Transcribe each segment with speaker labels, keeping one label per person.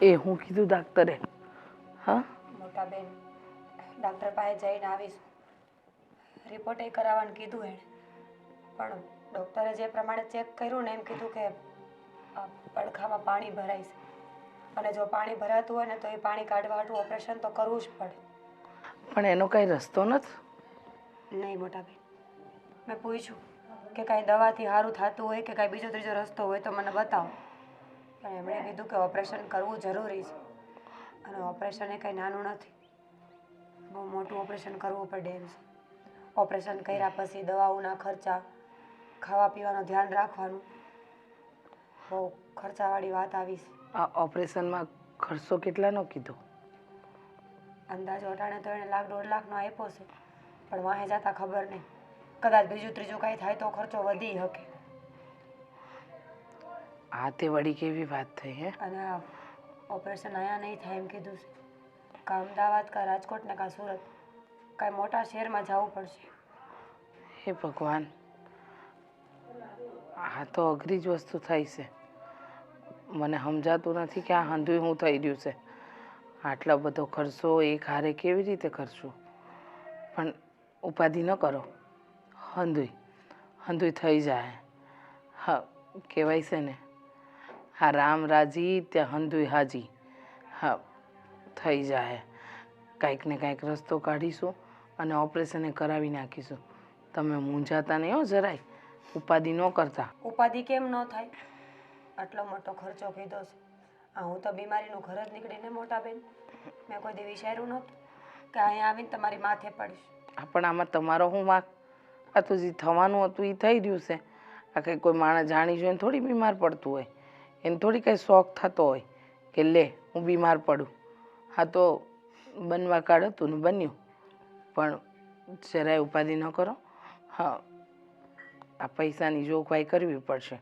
Speaker 1: એ હું કીધું ડાક્ટરે? હા,
Speaker 2: મોટા બેન, ડાક્ટર પાસે જઈને આવીશું. રિપોર્ટ એ કરાવવાનું કીધું એણે, પણ ડૉક્ટરે જે પ્રમાણે ચેક કર્યું ને એમ કીધું કે આ પડખામાં પાણી ભરાય છે, અને જો પાણી ભરાતું હોય ને તો એ પાણી કાઢવા હાટું ઓપરેશન તો કરવું જ પડે.
Speaker 1: પણ એનો કાંઈ રસ્તો નથી?
Speaker 2: નહીં મોટા બેન, મેં પૂછ્યું કે કાંઈ દવાથી સારું થતું હોય કે કાંઈ બીજો ત્રીજો રસ્તો હોય તો મને બતાવો. પણ એમણે કીધું કે ઓપરેશન કરવું જરૂરી છે, અને ઓપરેશન એ કંઈ નાનું નથી, બહુ મોટું ઓપરેશન કરવું પડે એમ છે. ઓપરેશન કર્યા પછી દવાઓના ખર્ચા, ખાવા પીવાનું ધ્યાન રાખવાનું, બહુ ખર્ચાવાળી વાત આવી છે.
Speaker 1: આ ઓપરેશનમાં ખર્ચો કેટલાનો કીધો?
Speaker 2: અંદાજો અટાણે તો એણે ₹1.5 લાખનો આપ્યો છે, પણ વાહે જતા ખબર નહીં, કદાચ બીજું ત્રીજું કાંઈ થાય તો ખર્ચો વધી શકે.
Speaker 1: આ તે વળી કેવી વાત થઈ હે?
Speaker 2: અને આ ઓપરેશન અહીંયા નહીં થાય એમ કીધું છે, કાં અમદાવાદ કાં રાજકોટ ને કાં સુરત, કાંઈ મોટા શહેરમાં જવું પડશે.
Speaker 1: હે ભગવાન, આ તો અઘરી જ વસ્તુ થઈ છે. મને સમજાતું નથી કે આ હંધુય શું થઈ રહ્યું છે. આટલો બધો ખર્ચો એક હારે કેવી રીતે કરશું? પણ ઉપાધિ ન કરો, હંધુય હંધુય થઈ જાય. હા, કહેવાય છે ને, હા, રામ રાજી ત્યાં હંધુય હાજી. હા, થઈ જાય. કાંઈક ને કાંઈક રસ્તો કાઢીશું અને ઓપરેશન એ કરાવી નાખીશું. તમે મૂંઝાતા નહીં હો જરાય, ઉપાધિ ન કરતા.
Speaker 2: ઉપાધિ કેમ ન થાય? આટલો મોટો ખર્ચો કીધો છે. આ હું તો બીમારીનું ઘર જ નીકળીને મોટા બેન, મેં કોઈ દી વિચાર્યું નહોતું કે અહીંયા આવીને તમારી માથે પડીશ.
Speaker 1: પણ આમાં તમારો શું વાંક? આ તો જે થવાનું હતું એ થઈ રહ્યું છે. આ કંઈ કોઈ માણસ જાણી જોઈને થોડી બીમાર પડતું હોય, એને થોડી કંઈ શોખ થતો હોય કે લે હું બીમાર પડું. હા, તો બનવા કાળ હતું ને બન્યું. પણ જરાય ઉપાધિ ન કરો. હા, આ પૈસાની જોગવાઈ કરવી પડશે,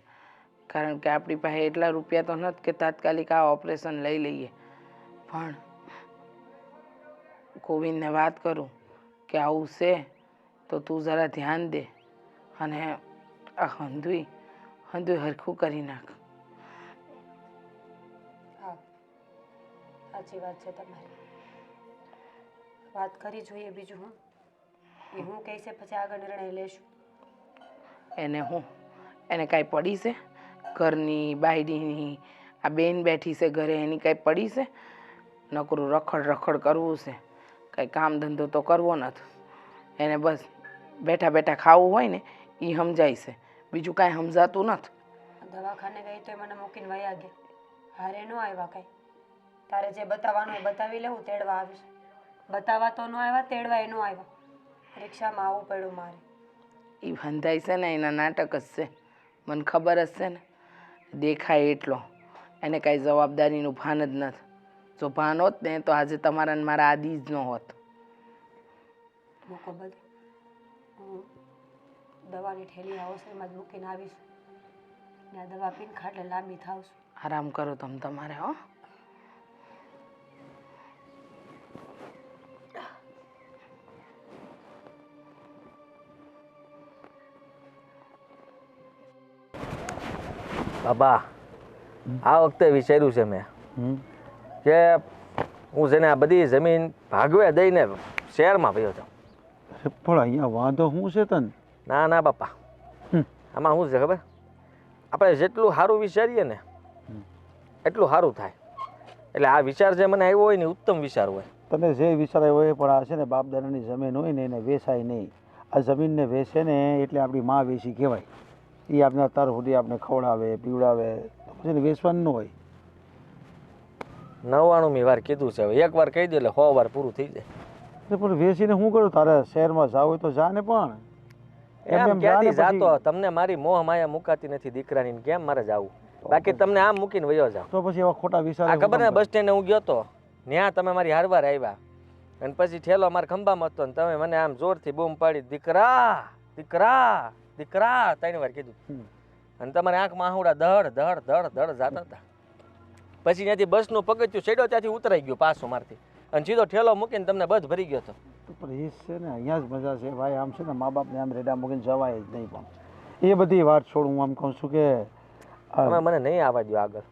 Speaker 1: કારણ કે આપણી પાસે એટલા રૂપિયા તો નથી કે તાત્કાલિક આ ઓપરેશન લઈ લઈએ. પણ ગોવિંદને વાત કરું કે આવું છે તો તું જરા ધ્યાન દે અને આ હંધુય હરખું કરી નાખ.
Speaker 2: હા, સાચી વાત છે તમારી. વાત કરી જોઈએ બીજું હું, એ હું કહે છે પછી આગળ નિર્ણય લેશું.
Speaker 1: એને કાંઈ પડી છે? ઘરની બાયડીની આ બેન બેઠી છે ઘરે, એની કાંઈ પડી છે? નકરું રખડ રખડ કરવું છે, કાંઈ કામ ધંધો તો કરવો નથી. એને બસ બેઠા બેઠા ખાવું હોય ને એ સમજાય છે, બીજું કાંઈ સમજાતું નથી.
Speaker 2: દવાખાને ગઈ તો મને મૂકીને વયા ગયા, હારે ન આવ્યા કાંઈ. તારે જે બતાવવાનું એ બતાવી લેવું, તેડવા આવીશ. બતાવવા તો ન આવ્યા, તેડવા એ ન આવ્યા. રિક્ષામાં આવવું પડ્યું મારે.
Speaker 1: એ બંધાય છે ને એના નાટક જ છે, મને ખબર જ છે ને. દેખાય એટલો, એને કાંઈ જવાબદારીનું ભાન જ નથી. જો ભાન હોત ને તો આજે તમારા મારા આદિ જ ન હોત.
Speaker 2: મૂકો બધું, હું દવાની ઠેલી હોસ્ટેલમાં જ મૂકીને આવીશ. ને આ દવા પીને ખાટલે લાંબી થાવશું.
Speaker 1: આરામ કરો તમે તમારે. હો,
Speaker 3: બાબા, આ વખતે વિચાર્યું છે મેં કે હું છે ને આ બધી જમીન ભાગવે દઈને શહેરમાં ભયો જાઉં.
Speaker 4: પણ અહીંયા વાંધો શું છે તને?
Speaker 3: ના ના બાપા, આમાં શું છે ખબર, આપણે જેટલું સારું વિચારીએ ને એટલું સારું થાય. એટલે આ વિચાર જે મને આવ્યો હોય ને ઉત્તમ વિચાર હોય.
Speaker 4: તને જે વિચારાય હોય, પણ આ છે ને બાપ દાદાની જમીન હોય ને એને વેચાય નહીં. આ જમીનને વેચે ને એટલે આપણી માં વેચી કહેવાય. એ આપણે અત્યાર સુધી આપણે ખવડાવે પીવડાવે, તો પછી એને વેચવાનું ન હોય.
Speaker 3: 99મી વાર કીધું છે, હવે એક વાર કહી દે એટલે 100 વાર પૂરું થઈ જાય.
Speaker 4: પણ વેચીને શું કરું? તારે શહેરમાં જાવ હોય તો જા ને. પણ
Speaker 3: એમ ક્યાંથી જાતો? તમને મારી મોહ માયા મુકાતી નથી દીકરાની, કેમ મારે જાવું? બાકી તમને આમ મૂકીને વયો જાવ
Speaker 4: તો પછી એવા ખોટા વિચાર.
Speaker 3: આ ખબર ને, બસ સ્ટેન્ડે હું ગયો તો, ત્યાં તમે મારી હારવાર આવ્યા અને પછી ઠેલો મારા ખંભામાં હતો ને તમે મને આમ જોરથી બૂમ પાડી, દીકરા દીકરા દીકરા 3 વાર કીધું. અને તમારી આંખમાં આહુડા ધડ ધડ ધડ ધડ જાતા હતા. પછી ત્યાંથી બસનું પગથિયું ચડ્યો, ત્યાંથી ઉતરાઈ ગયો પાછો મારથી, અને સીધો ઠેલો મૂકીને તમને બધ ભરી ગયો હતો.
Speaker 4: પણ એ છે ને, અહીંયા જ મજા છે ભાઈ. આમ છે ને મા બાપને આમ રેડા મૂકીને જવાય જ નહીં. પણ એ બધી વાત છોડ, હું આમ કહું છું કે
Speaker 3: તમે મને નહીં આવવા દો આગળ.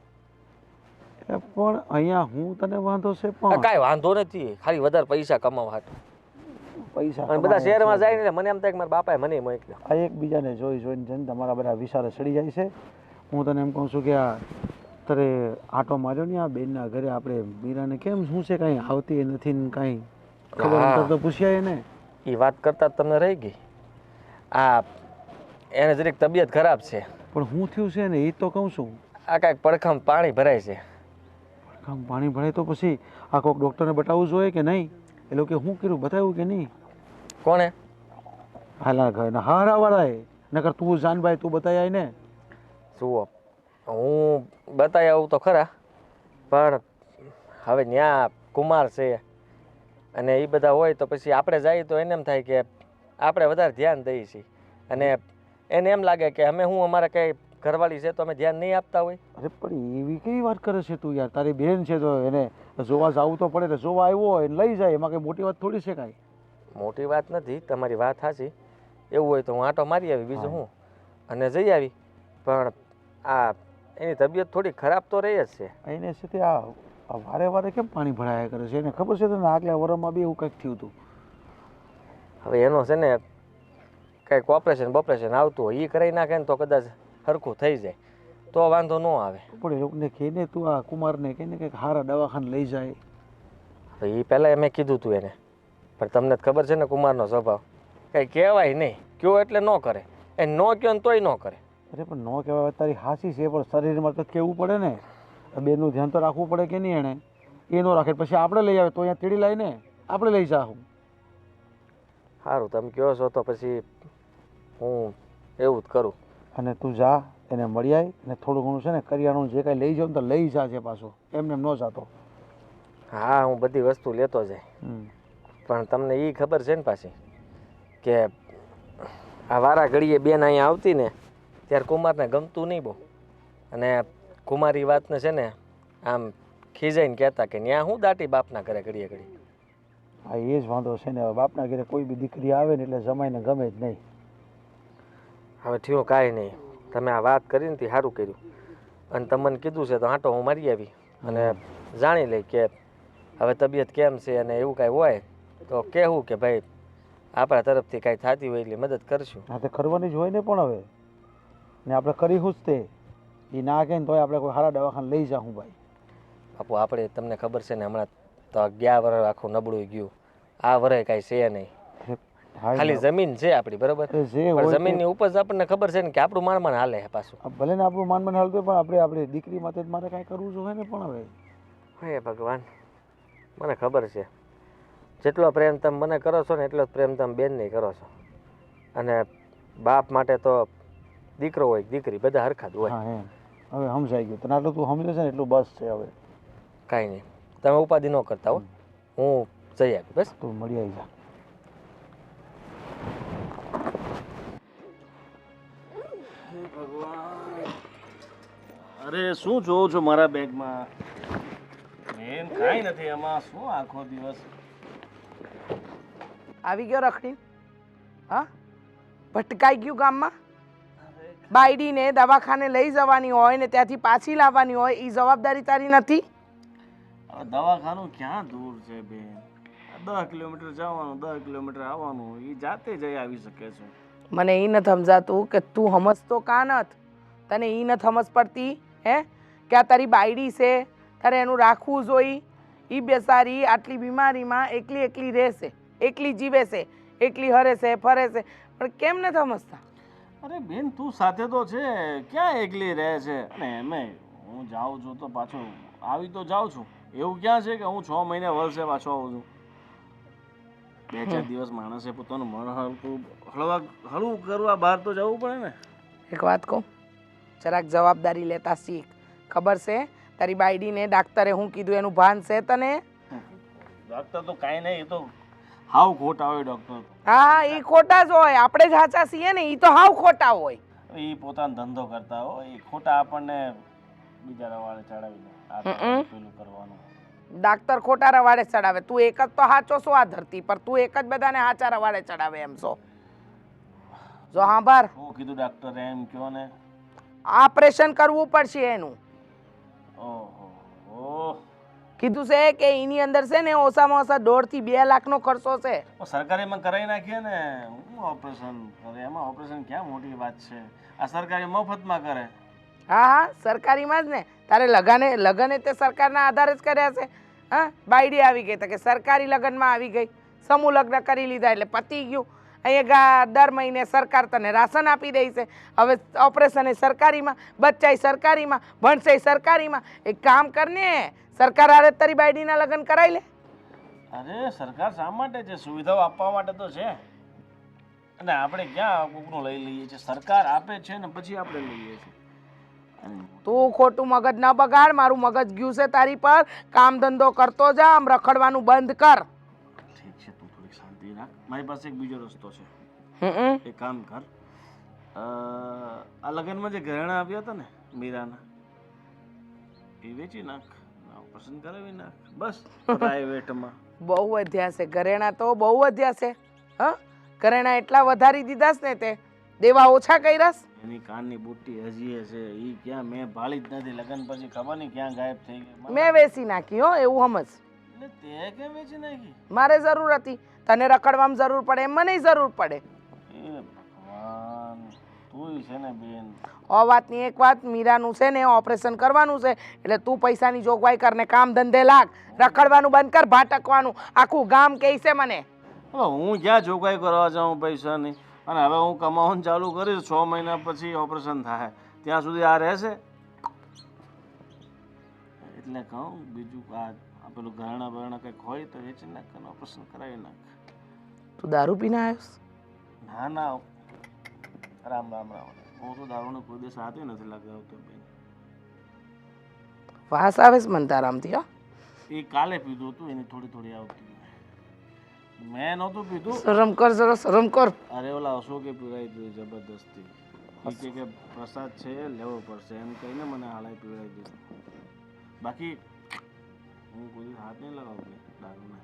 Speaker 4: પણ અહીંયા હું તને વાંધો છે
Speaker 3: આ
Speaker 4: પણ
Speaker 3: કાંઈ વાંધો નથી, ખાલી વધારે પૈસા કમાવા હાટુ.
Speaker 4: પૈસા
Speaker 3: અને બધા શહેરમાં જાય ને એટલે મને એમ થાય કે મારા બાપાએ મને મોકલ્યો.
Speaker 4: આ એકબીજાને જોઈને છે ને તમારા બધા વિચારે ચડી જાય છે. હું તને એમ કહું છું કે આ તારે આટો માર્યો ને આ બેનના ઘરે આપણે મીરાને કેમ શું છે કાંઈ આવતી નથી ને કાંઈ ખબર
Speaker 3: હા.
Speaker 4: અંતર તો પૂછ્યા ને.
Speaker 3: એ વાત કરતા જ તમને રહી ગઈ. આ એને જરીક તબિયત ખરાબ છે.
Speaker 4: પણ હું થયું છે ને એ તો કહું છું.
Speaker 3: આ કાંઈક પડખામાં પાણી ભરાય છે.
Speaker 4: આમ પાણી ભરાય તો પછી આ કોઈક ડૉક્ટરને બતાવવું જોઈએ કે નહીં? એ લોકો શું કર્યું બતાવ્યું કે નહીં?
Speaker 3: કોણે?
Speaker 4: હાલા ઘરના હારાવાળાએ નકર તું જાનભાઈ તું બતાવી આય ને.
Speaker 3: જુઓ, હું બતાવી આવું તો ખરા, પણ હવે ત્યાં કુમાર છે અને એ બધા હોય તો પછી આપણે જઈએ તો એને એમ થાય કે આપણે વધારે ધ્યાન દઈએ છીએ અને એને એમ લાગે કે અમે હું અમારા કંઈ ઘરવાળી છે તો અમે ધ્યાન નહીં આપતા હોય.
Speaker 4: અરે પણ એવી કેવી વાત કરે છે તું યાર? તારી બેન છે તો એને જોવા જવું તો પડે ને. જોવા આવ્યો હોય ને લઈ જાય એમાં કંઈ મોટી વાત થોડી છે કાંઈ.
Speaker 3: મોટી વાત નથી, તમારી વાત સાચી. એવું હોય તો હું આંટો મારી આવી, બીજું હું અને જઈ આવી. પણ આ એની તબિયત થોડી ખરાબ તો રહી જ છે.
Speaker 4: એને છે તે આ વારે વારે કેમ પાણી ભરાયા કરે છે? એને ખબર છે તને આગલા વરમાં બી એવું કંઈક થયું હતું.
Speaker 3: હવે એનો છે ને કંઈક ઓપરેશન આવતું હોય, એ કરાવી નાખે ને તો કદાચ સરખું થઈ જાય તો વાંધો ન આવે.
Speaker 4: પણ એ લોકોને કહીને તું આ કુમારને કહીને કંઈક સારા દવાખાને લઈ જાય.
Speaker 3: હવે એ પહેલાં મેં કીધું હતું એને, પણ તમને જ ખબર છે ને કુમારનો સ્વભાવ, કંઈ કહેવાય નહીં, કયો એટલે ન કરે, એ ન કહો ને તોય ન કરે.
Speaker 4: અરે પણ ન કહેવાય તારી હાસી છે, પણ શરીરમાં તો કહેવું પડે ને. બેનનું ધ્યાન તો રાખવું પડે કે નહીં? એણે એ ન રાખે પછી આપણે લઈ આવે તો અહીંયા તેડી લાવીને આપણે લઈ જાઉં.
Speaker 3: સારું, તમે કહો છો તો પછી હું એવું જ કરું.
Speaker 4: અને તું જા એને મળી આવી અને થોડું ઘણું છે ને કરિયાણું જે કાંઈ લઈ જાઉં ને તો લઈ જાજે પાછો, એમને એમ ન જાતો.
Speaker 3: હા, હું બધી વસ્તુ લેતો જાય, પણ તમને એ ખબર છે ને પાછી કે આ વારા ઘડીએ બેન અહીંયા આવતી ને ત્યારે કુમારને ગમતું નહીં બહુ, અને કુમારી વાતને છે ને આમ ખીજાઈને કહેતા કે ત્યાં હું દાટી બાપના ઘરે ઘડીએ ઘડી.
Speaker 4: હા એ જ વાંધો છે ને. હવે બાપના ઘરે કોઈ બી દીકરી આવે ને એટલે જમાઈને ગમે જ નહીં.
Speaker 3: હવે થયું કાંઈ નહીં, તમે આ વાત કરીને તે સારું કર્યું અને તમને કીધું છે તો આંટો હું મારી આવી અને જાણી લઈ કે હવે તબિયત કેમ છે, અને એવું કાંઈ હોય તો કહેવું કે ભાઈ આપણા તરફથી કાંઈ થતી હોય એટલી મદદ કરશું.
Speaker 4: હા તે કરવાની જ હોય ને. પણ હવે ને આપણે કરીશું જ તે. એ ના કહે ને તોય આપણે કોઈ સારા દવાખાને લઈ જાઉં ભાઈ.
Speaker 3: બાપુ આપણે તમને ખબર છે ને હમણાં તો ગયા વર્ષ આખું નબળું ગયું, આ વર્ષે કાંઈ છે નહીં, ખાલી જમીન છે આપણી, બરોબર,
Speaker 4: જે
Speaker 3: પણ
Speaker 4: હોય
Speaker 3: જમીનની ઉપજ આપણને ખબર છે ને કે આપણું માણમાન હાલે છે પાછું.
Speaker 4: ભલે ને આપણું માન હાલતું પણ આપણે આપણી દીકરી માટે જ મારે કાંઈ કરવું જોઈએ ને. પણ હવે
Speaker 3: હે ભગવાન, મને ખબર છે જેટલો પ્રેમ તમે મને કરો છો ને એટલો જ પ્રેમ તમે બેનને કરો છો, અને બાપ માટે તો દીકરો હોય દીકરી બધા હરખા જ હોય.
Speaker 4: હા એમ હવે સમજાઈ ગયું તને. આટલું તું સમજે છે ને એટલું બસ છે. હવે
Speaker 3: કાંઈ નહીં, તમે ઉપાધિ ન કરતા હો, હું જઈ આવી બસ.
Speaker 4: તું મળી આવી જા.
Speaker 5: અરે શું જોઉં છો મારા બેગમાં? એમ કાંઈ નથી એમાં. શું આખો દિવસ
Speaker 1: આવી ગયો રખડી? હા, ભટકાઈ ગયું ગામમાં? બાયડીને દવાખાને લઈ જવાની હોય ને ત્યાંથી પાછી લાવવાની હોય, એ જવાબદારી તારી નથી?
Speaker 5: હવે દવાખાનું ક્યાં દૂર છે બેન? 10 કિલોમીટર જવાનું, 10 કિલોમીટર આવવાનું, એ જાતે જઈ આવી શકે છે.
Speaker 1: મને એ નથી સમજાતું કે તું સમજતો કાં નથી? તને એ નથી સમજ પડતી હે કે આ તારી બાયડી છે, તારે એનું રાખવું જોઈએ. એ બેસારી આટલી બીમારીમાં એકલી એકલી રહેશે, એકલી જીવે છે, એકલી હરે છે ફરે છે, પણ કેમ નથી સમજતા?
Speaker 5: અરે બેન તું સાથે તો છે, ક્યાં એકલી રહે છે? અને એમે હું જાઉં છું તો પાછો આવી તો જાઉં છું, એવું ક્યાં છે કે હું 6 મહિને વર્ષે પાછો આવું છું? 2-4 દિવસ માણસે પોતાનું મન હળવું કરવા બહાર તો જવું પડે ને.
Speaker 1: એક વાત કહું, જરાક જવાબદારી લેતા શીખ. ખબર છે તારી બાયડીને ડાક્ટરે શું કીધું એનું ભાન છે તને?
Speaker 5: ડૉક્ટર તો કાંઈ નહીં, એ તો હાવ ખોટા હોય ડૉક્ટર.
Speaker 1: હા, એ ખોટા જ હોય, આપણે જ સાચા છીએ ને, એ તો હાવ ખોટા હોય.
Speaker 5: એ પોતાનો ધંધો કરતા હોય, એ ખોટા આપણને બીજા રવાડે ચડાવીને આ કરવાનું, પેલું કરવાનું.
Speaker 1: ડાક્ટર ખોટા રવાડે ચડાવે, તું એક જ તો સાચો છો આ ધરતી પર, તું એક જ બધાને સાચા રવાડે ચડાવે એમ છો? જો સાંભળ,
Speaker 5: શું કીધું ડૉક્ટરે એમ કહો ને?
Speaker 1: ઓપરેશન કરવું પડશે એનું.
Speaker 5: ઓહો, ઓહ
Speaker 1: કીધું છે કે એની અંદર છે ને ઓછામાં ઓછા 1.5 થી 2 લાખનો ખર્ચો છે.
Speaker 5: સરકારીમાં કરાવી નાખીએ ને હું ઓપરેશન કરે એમાં ઓપરેશન ક્યાં મોટી વાત છે આ સરકારી મફતમાં કરે
Speaker 1: હા હા સરકારીમાં જ ને. તારે લગને તે સરકારના આધારે જ કર્યા છે. હા બાયડી આવી ગઈ તો કે સરકારી લગ્નમાં આવી ગઈ, સમૂહ લગ્ન કરી લીધા એટલે પતી ગયું. અહીંયા દર મહિને સરકાર તને રાશન આપી દે છે. હવે ઓપરેશન એ સરકારીમાં, બચ્ચાય સરકારીમાં, ભણશે સરકારીમાં. એક કામ કરને, સરકાર હારે જ તારી બાયડીના લગ્ન કરાવી લે.
Speaker 5: અરે સરકાર શા માટે છે સુવિધાઓ આપવા માટે તો છે અને આપણે ક્યાં કોકનું લઈ લઈએ છીએ સરકાર આપે છે ને પછી આપણે લઈએ છીએ
Speaker 1: તું ખોટું મગજ ન બગાડ. મારું મગજ ગયું છે તારી પર. કામ ધંધો કરતો જા, આમ રખડવાનું બંધ કર.
Speaker 5: ઠીક છે તું થોડીક શાંતિ રાખ મારી પાસે એક બીજો રસ્તો છે
Speaker 1: હમ
Speaker 5: એક કામ કર આ લગ્નમાં જે ઘરેણા આવ્યા હતા ને મીરાના એ વેચી નાખ પસંદ કરાવી નાખ બસ પ્રાઇવેટમાં
Speaker 1: બહુ વધ્યા છે ઘરેણા તો બહુ વધ્યા છે. હા ઘરેણા એટલા વધારી દીધા છે ને તે દેવા ઓછા કર્યા.
Speaker 5: એની કાનની બુટ્ટી હજી છે એ ક્યાં મેં ભાળી જ નથી લગ્ન પછી ખબર નહીં ક્યાં ગાયબ થઈ ગઈ
Speaker 1: મેં વેચી નાખી હો, એવું સમજ.
Speaker 5: એટલે તે કેમ વેચી નાખી
Speaker 1: મારે જરૂર હતી, તને રખડવામાં જરૂર પડે એમ મને જરૂર પડે.
Speaker 5: એ ભગવાન તું છે ને બેન
Speaker 1: વાતની એક વાત, મીરાનું છે ને ઓપરેશન કરવાનું છે એટલે તું પૈસાની જોગવાઈ કરને કામ ધંધે લાગ. રખડવાનું બંધ કર, ભાટકવાનું. આખું ગામ કહે છે મને.
Speaker 5: હવે હું ક્યાં જોગાઈ કરવા જાઉં પૈસાની અને હવે હું કમાવાનું ચાલુ કરીશ 6 મહિના પછી ઓપરેશન થાય ત્યાં સુધી આ રહેશે એટલે કહું બીજું આ પેલું ઘરેણા બરણા કંઈક હોય તો વેચી નાખ અને ઓપરેશન કરાવી નાખ.
Speaker 1: તું દારૂ પીને આવ્યો?
Speaker 5: ના ના રામ રામ રામ હું તો દારૂનો કોઈ દિવસ હાથે નથી લગાવતો બેન
Speaker 1: વાસ આવે છે મને તારામથી. હો
Speaker 5: એ કાલે પીધું હતું એની થોડી થોડી આવતી મેં નહોતું પીધું.
Speaker 1: શરમ કર જરા, શરમ કર.
Speaker 5: અરે ઓલા અશોકે પીવડાવી દીધું જબરદસ્તી એ કહે કે પ્રસાદ છે લેવો પડશે એમ કહીને મને હાલાય પીવડાવી દીધું બાકી હું કોઈ હાથ નહીં લગાવતી દારૂને.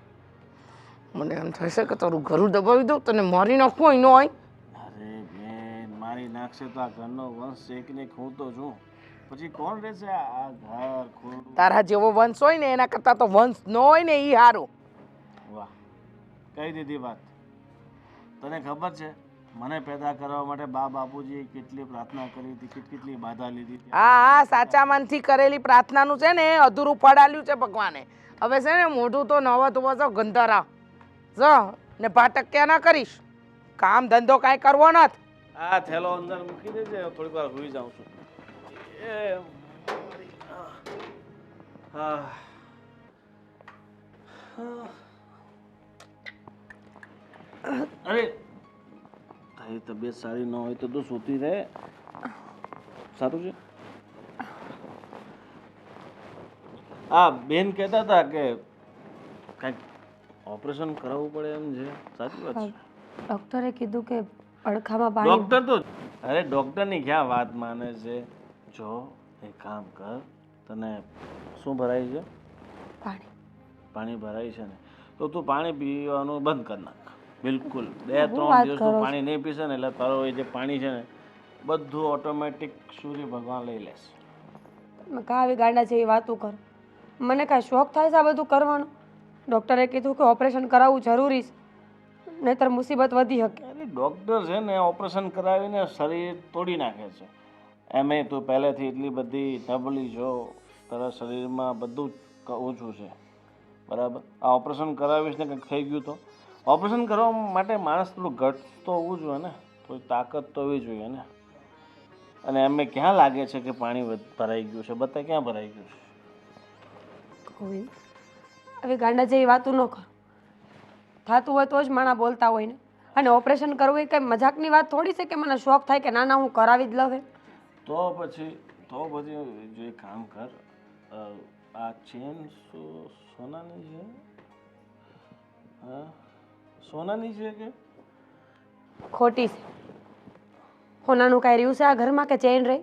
Speaker 1: મને એમ થાય છે કે તારું ઘરું દબાવી દઉં, તને મારી નાખવું હોય ન હોય.
Speaker 5: અરે બેન મારી નાખશે તો આ ઘરનો વંશ શેકને હું તો છું પછી કોણ રહેશે આ ઘર ખોડું.
Speaker 1: તારા જેવો વંશ હોય ને એના કરતાં તો વંશ ન હોય ને એ સારું.
Speaker 5: વાહ કહી દીધી વાત. તને ખબર છે મને પેદા કરવા માટે બાપુજીએ કેટલી પ્રાર્થના કરી હતી કેટલી બાધા લીધી હતી.
Speaker 1: હા સાચા મનથી કરેલી પ્રાર્થનાનું છે ને અધૂરું ફળ આલ્યું છે ભગવાને. હવે છે ને મોઢું તો નવા તો બસ ગંધારા જ ને ભાટક ક્યાં ના કરીશ. કામ ધંધો કાંઈ કરવો નથી.
Speaker 5: આ થેલો અંદર મૂકી દેજે થોડીક વાર સુઈ જાઉં છું. હા અરે તારી તબિયત સારી ન હોય તો તું સૂતી રહે સારું છે. હા બેન કહેતા હતા કે કંઈક ઓપરેશન કરાવવું પડે એમ છે સાચી વાત છે.
Speaker 2: ડૉક્ટરે કીધું કે અડખામાં પાણી.
Speaker 5: ડોક્ટર તો અરે ડોક્ટરની ક્યાં વાત માને છે. જો એક કામ કર તને શું ભરાય છે
Speaker 2: પાણી
Speaker 5: પાણી ભરાય છે ને તો તું પાણી પીવાનું બંધ કરી નાખ બિલકુલ 2-3
Speaker 2: વાત
Speaker 5: દિવસ
Speaker 2: કરો
Speaker 5: તું
Speaker 2: છો?
Speaker 5: પાણી નહીં પીશે ને એટલે તારો એ જે પાણી છે ને બધું ઓટોમેટિક સૂર્ય ભગવાન લઈ લેશે.
Speaker 2: તમે કાવી ગાંડા જેવી વાતું કરો. મને કાંઈ શોખ થાય છે આ બધું કરવાનો? ડૉક્ટરે કીધું કે ઓપરેશન કરાવવું જરૂરી છે નહીંતર મુસીબત વધી શકે.
Speaker 5: અરે ડૉક્ટર છે ને ઓપરેશન કરાવીને શરીર તોડી નાખે છે. એમે તું પહેલેથી એટલી બધી નબળી છો તારા શરીરમાં બધું ઓછું છે બરાબર. આ ઓપરેશન કરાવીશ ને કંઈક થઈ ગયું તો ઓપરેશન કરવા માટે માણસ થોડું ગટ્સ તો હોવું જોઈએ ને થોડી તાકાત તો હોવી જોઈએ ને. અને એમને ક્યાં લાગે છે કે પાણી ભરાઈ ગયું છે બતા ક્યાં ભરાઈ ગયું છે.
Speaker 2: ગોવિંદ હવે ગાંડા જેવી વાતું ન કરો. થતું હોય તો જ માણા બોલતા હોય ને. અને ઓપરેશન કરવું એ કંઈ મજાકની વાત થોડી છે કે મને શોખ થાય કે ના ના હું કરાવી જ લઉં.
Speaker 5: તો પછી જો એક કામ કર આ ચેન સોનાની છે હા સોનાની છે કે
Speaker 2: ખોટી છે. સોનાનું કાંઈ રહ્યું છે આ ઘરમાં કે ચેન રહી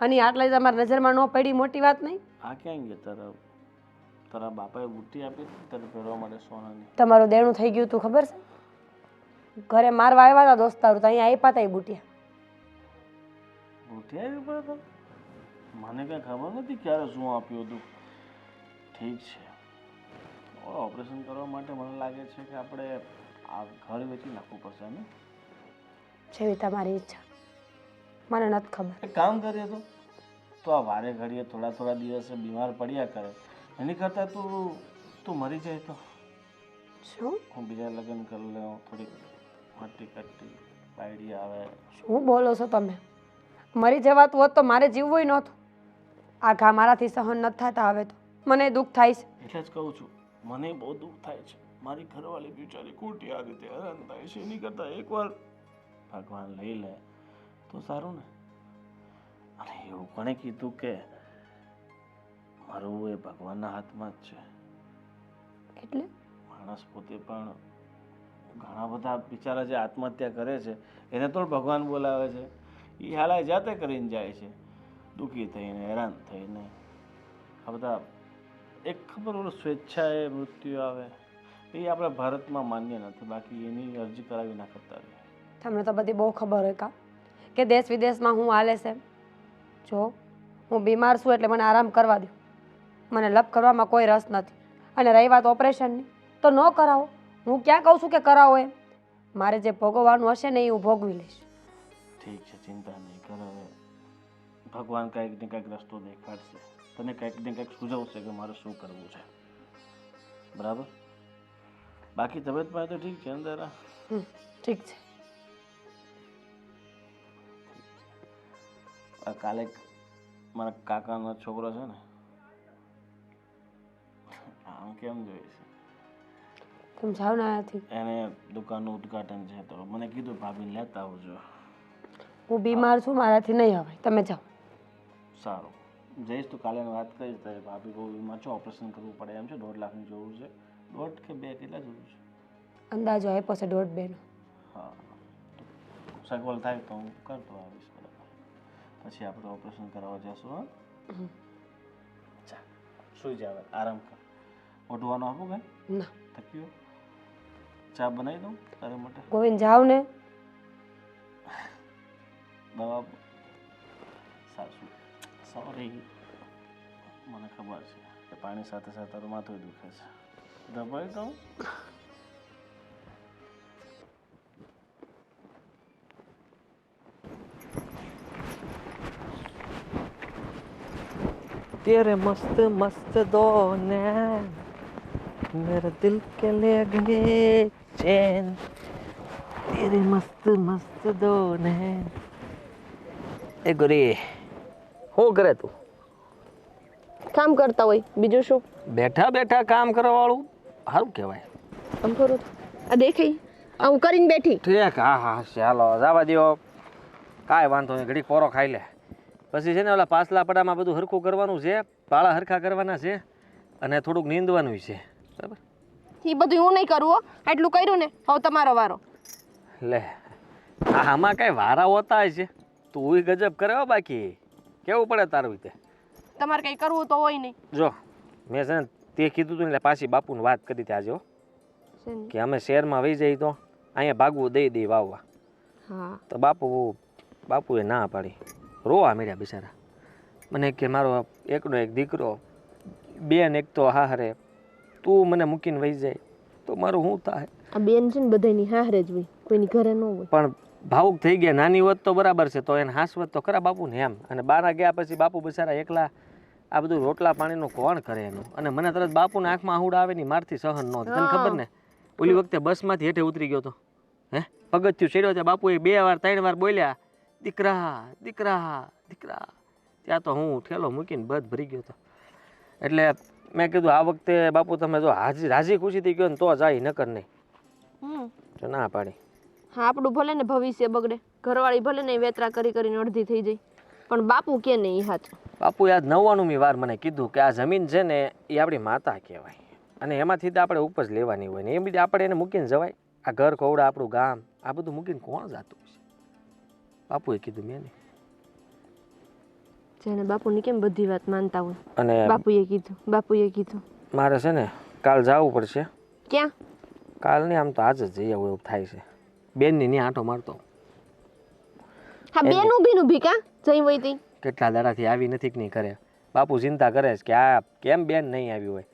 Speaker 2: અને આટલા તમારી નજરમાં ન પડી મોટી વાત નહીં.
Speaker 5: આ ક્યાં ગયા તારા બાપાએ બુટ્ટી આપી હતી તારે પહેરવા માટે સોનાની.
Speaker 2: તમારું દેણું થઈ ગયું તું ખબર છે? ઘરે મારવા આવ્યા હતા દોસ્તારો તો અહીંયા આપ્યા હતા એ બુટિયા.
Speaker 5: બુટ્ટી આવી પડે તો મને કાંઈ ખબર નથી ક્યારે શું આપ્યું હતું. ઠીક છે. ઓપરેશન કરવા માટે મને લાગે છે કે આપણે આ ઘર વેચી નાખવું પડશે ને.
Speaker 2: જેવી તમારી ઈચ્છા, મને નથી ખબર.
Speaker 5: એક કામ કરીએ તો આ વારે ઘડીએ થોડા થોડા દિવસે બીમાર પડ્યા કરે એની કરતાં તું મરી જાય તો
Speaker 2: શું
Speaker 5: હું બીજા લગ્ન કરી લઉં, થોડીક હટ્ટી કટ્ટી આઈડિયા આવે.
Speaker 2: શું બોલો છો તમે? મરી જવાતું હોત તો મારે જીવવું નહોતું. આ ઘા મારાથી સહન નથી થતા હવે તો મને દુઃખ થાય છે.
Speaker 5: એટલે જ કહું છું, મને બહુ દુઃખ થાય છે. મારી ઘરવાળી બિચારી ખોટી આ રીતે હેરાન થાય છે. એની કરતાં એકવાર ભગવાન લઈ લે તો સારું ને. અને એવું કોણે કીધું કે મારું એ ભગવાનના હાથમાં જ છે?
Speaker 2: એટલે
Speaker 5: માણસ પોતે પણ ઘણા બધા બિચારા જે આત્મહત્યા કરે છે એને તો ભગવાન બોલાવે છે. એ હાલા જાતે કરીને જાય છે, દુઃખી થઈને, હેરાન થઈને. આ બધા એક ખબર ઓલું સ્વેચ્છાએ મૃત્યુ આવે એ આપણા ભારતમાં માન્ય નથી. બાકી એની અરજી કરાવી ના કરતા રહે.
Speaker 2: તમને તો બધી બહુ ખબર હોય કા કે દેશ વિદેશમાં હું હાલે છે. જો હું બીમાર છું એટલે મને આરામ કરવા દો. મને લપ કરવામાં કોઈ રસ નથી. અને રહી વાત ઓપરેશનની તો ન કરાવો. હું ક્યાં કહું છું કે કરાવો એમ. મારે જે ભોગવવાનું હશે ને એ હું ભોગવી લઈશ.
Speaker 5: ઠીક છે, ચિંતા નહીં કર. હવે ભગવાન કંઈક ને કંઈક રસ્તો દેખાડશે, તને કંઈક ને કંઈક સૂઝવશે કે મારે શું કરવું છે. બરાબર? બાકી તબિયત પાસે તો ઠીક છે અંદર?
Speaker 2: ઠીક છે.
Speaker 5: કાલે મારા કાકાનો છોકરો છે ને, આમ કેમ જોઈએ છે?
Speaker 2: તમે જાઓ ને અહીંયાથી.
Speaker 5: એને દુકાનનું ઉદ્ઘાટન છે તો મને કીધું ભાભીને લેતા આવજો.
Speaker 2: હું બીમાર છું, મારાથી નહીં અવાય. તમે જાઓ.
Speaker 5: સારું, જઈશ તો કાલે વાત કરીશ. તારી ભાભી બહુ બીમાર છે, ઓપરેશન કરવું પડે એમ છે, 1.5 લાખની જરૂર છે. 1.5 કે 2 કેટલા જરૂર છે?
Speaker 2: અંદાજો આપ્યો છે 1.5 નો.
Speaker 5: હા, સગવડ થાય તો હું કરતો આવીશ. બરાબર, પછી આપણે ઓપરેશન કરાવવા જઈશું. હા, ચા સુઈ જાવ, આરામ કર. ઓઢવાનું આપું કે
Speaker 2: ના
Speaker 5: થક્યો? ચા બનાવી દઉં તારા માટે?
Speaker 2: ગોવિંદ જાઓ ને.
Speaker 5: દવા સાચું, સોરી, મને ખબર છે કે પાણી સાથે સાથે તારું માથું દુખે છે. દબાઈ દઉં?
Speaker 3: तेरे मस्त मस्त दो नैन मेरे दिल के ले गए चैन तेरे मस्त मस्त दो नैन. એ ગોરી, શું કરે તું?
Speaker 6: કામ કરતા હોય બીજું શું?
Speaker 3: બેઠા બેઠા કામ કરવા વાળું સારું કહેવાય.
Speaker 6: આમ કરું આ દેખાય આ હું કરીને બેઠી.
Speaker 3: ઠીક, હા હા, ચાલો જવા દો, કાંઈ વાંધો નહીં. ઘડી પોરો ખાઈ લે, પછી છે ને ઓલા પાછલા પડામાં બધું હરખું કરવાનું છે, પાળા હરખા કરવાના છે અને થોડુંક નીંદવાનું છે. બરાબર?
Speaker 6: એ બધું હું નહીં કરું હો. આટલું કર્યું ને હવે તમારો વારો.
Speaker 3: લે, આમાં કાંઈ વારા હોતા છે? તું ગજબ કરે હો. બાકી કેવું પડે તારું રીતે.
Speaker 6: તમારે કંઈ કરવું તો હોય નહીં.
Speaker 3: જો મેં છે ને તે કીધું હતું એટલે પાછી બાપુને વાત કરી હતી આજે કે અમે શહેરમાં વહી જઈએ તો અહીંયા ભાગવું દઈ દઈ વાવવા.
Speaker 6: હા
Speaker 3: તો બાપુએ ના પાડી. રોવા મળ્યા બિચારા. મને કે મારો એકનો એક દીકરો, બેન એક તો હારે, તું મને મૂકીને વહી જાય તો મારું શું થાય?
Speaker 6: આ બેન છે ને બધાની હારે જ હોય, કોઈની ઘરે ન હોય.
Speaker 3: પણ ભાવુક થઈ ગયા. નાની હોત તો બરાબર છે, તો એને હાસવત તો ખરા બાપુને એમ. અને બાના ગયા પછી બાપુ બિચારા એકલા આ બધું રોટલા પાણીનું કોણ કરે એનું? અને મને તરત બાપુના આંખમાં આહુડા આવે ને મારથી સહન ન. તને ખબર ને, ઓલી વખતે બસમાંથી હેઠે ઉતરી ગયો તો, હે પગથિયું ચડ્યો ત્યાં બાપુએ 2 વાર 3 વાર બોલ્યા, દીકરા દીકરા દીકરા. ત્યાં તો હું ઠેલો મૂકીને બધ ભરી ગયો હતો. એટલે મેં કીધું આ વખતે બાપુ તમે જો રાજી ખુશીથી ગયો ને તો જાય, નકર નહીં. તો ના પાડી.
Speaker 6: હા, આપણું ભલે ને ભવિષ્ય બગડે, ઘરવાળી ભલે ને વેતરા કરી કરીને અડધી થઈ જાય, પણ બાપુ કે ને એ સાચું.
Speaker 3: બાપુએ આજ 99મી વાર મને કીધું કે આ જમીન છે ને એ આપણી માતા કહેવાય અને એમાંથી તો આપણે ઉપજ લેવાની હોય ને એ બધી આપણે એને મૂકીને જવાય? આ ઘર ખવડા, આપણું ગામ, આ બધું મૂકીને કોણ જાતું છે? બાપુએ કીધું, મેં નહીં.
Speaker 6: જેને બાપુની કેમ બધી વાત માનતા હોય.
Speaker 3: અને
Speaker 6: બાપુએ કીધું
Speaker 3: મારે છે ને કાલ જવું પડશે.
Speaker 6: ક્યાં?
Speaker 3: કાલ નહીં, આમ તો આજ જ જઈ આવું એવું થાય છે. બેનની ની આંટો મારતો.
Speaker 6: હા, બેન ઊભી ભીકા જઈ વઈ તી.
Speaker 3: કેટલા દાડાથી આવી નથી કે નહીં કરે. બાપુ ચિંતા કરે છે કે આ કેમ બેન નહીં આવી હોય.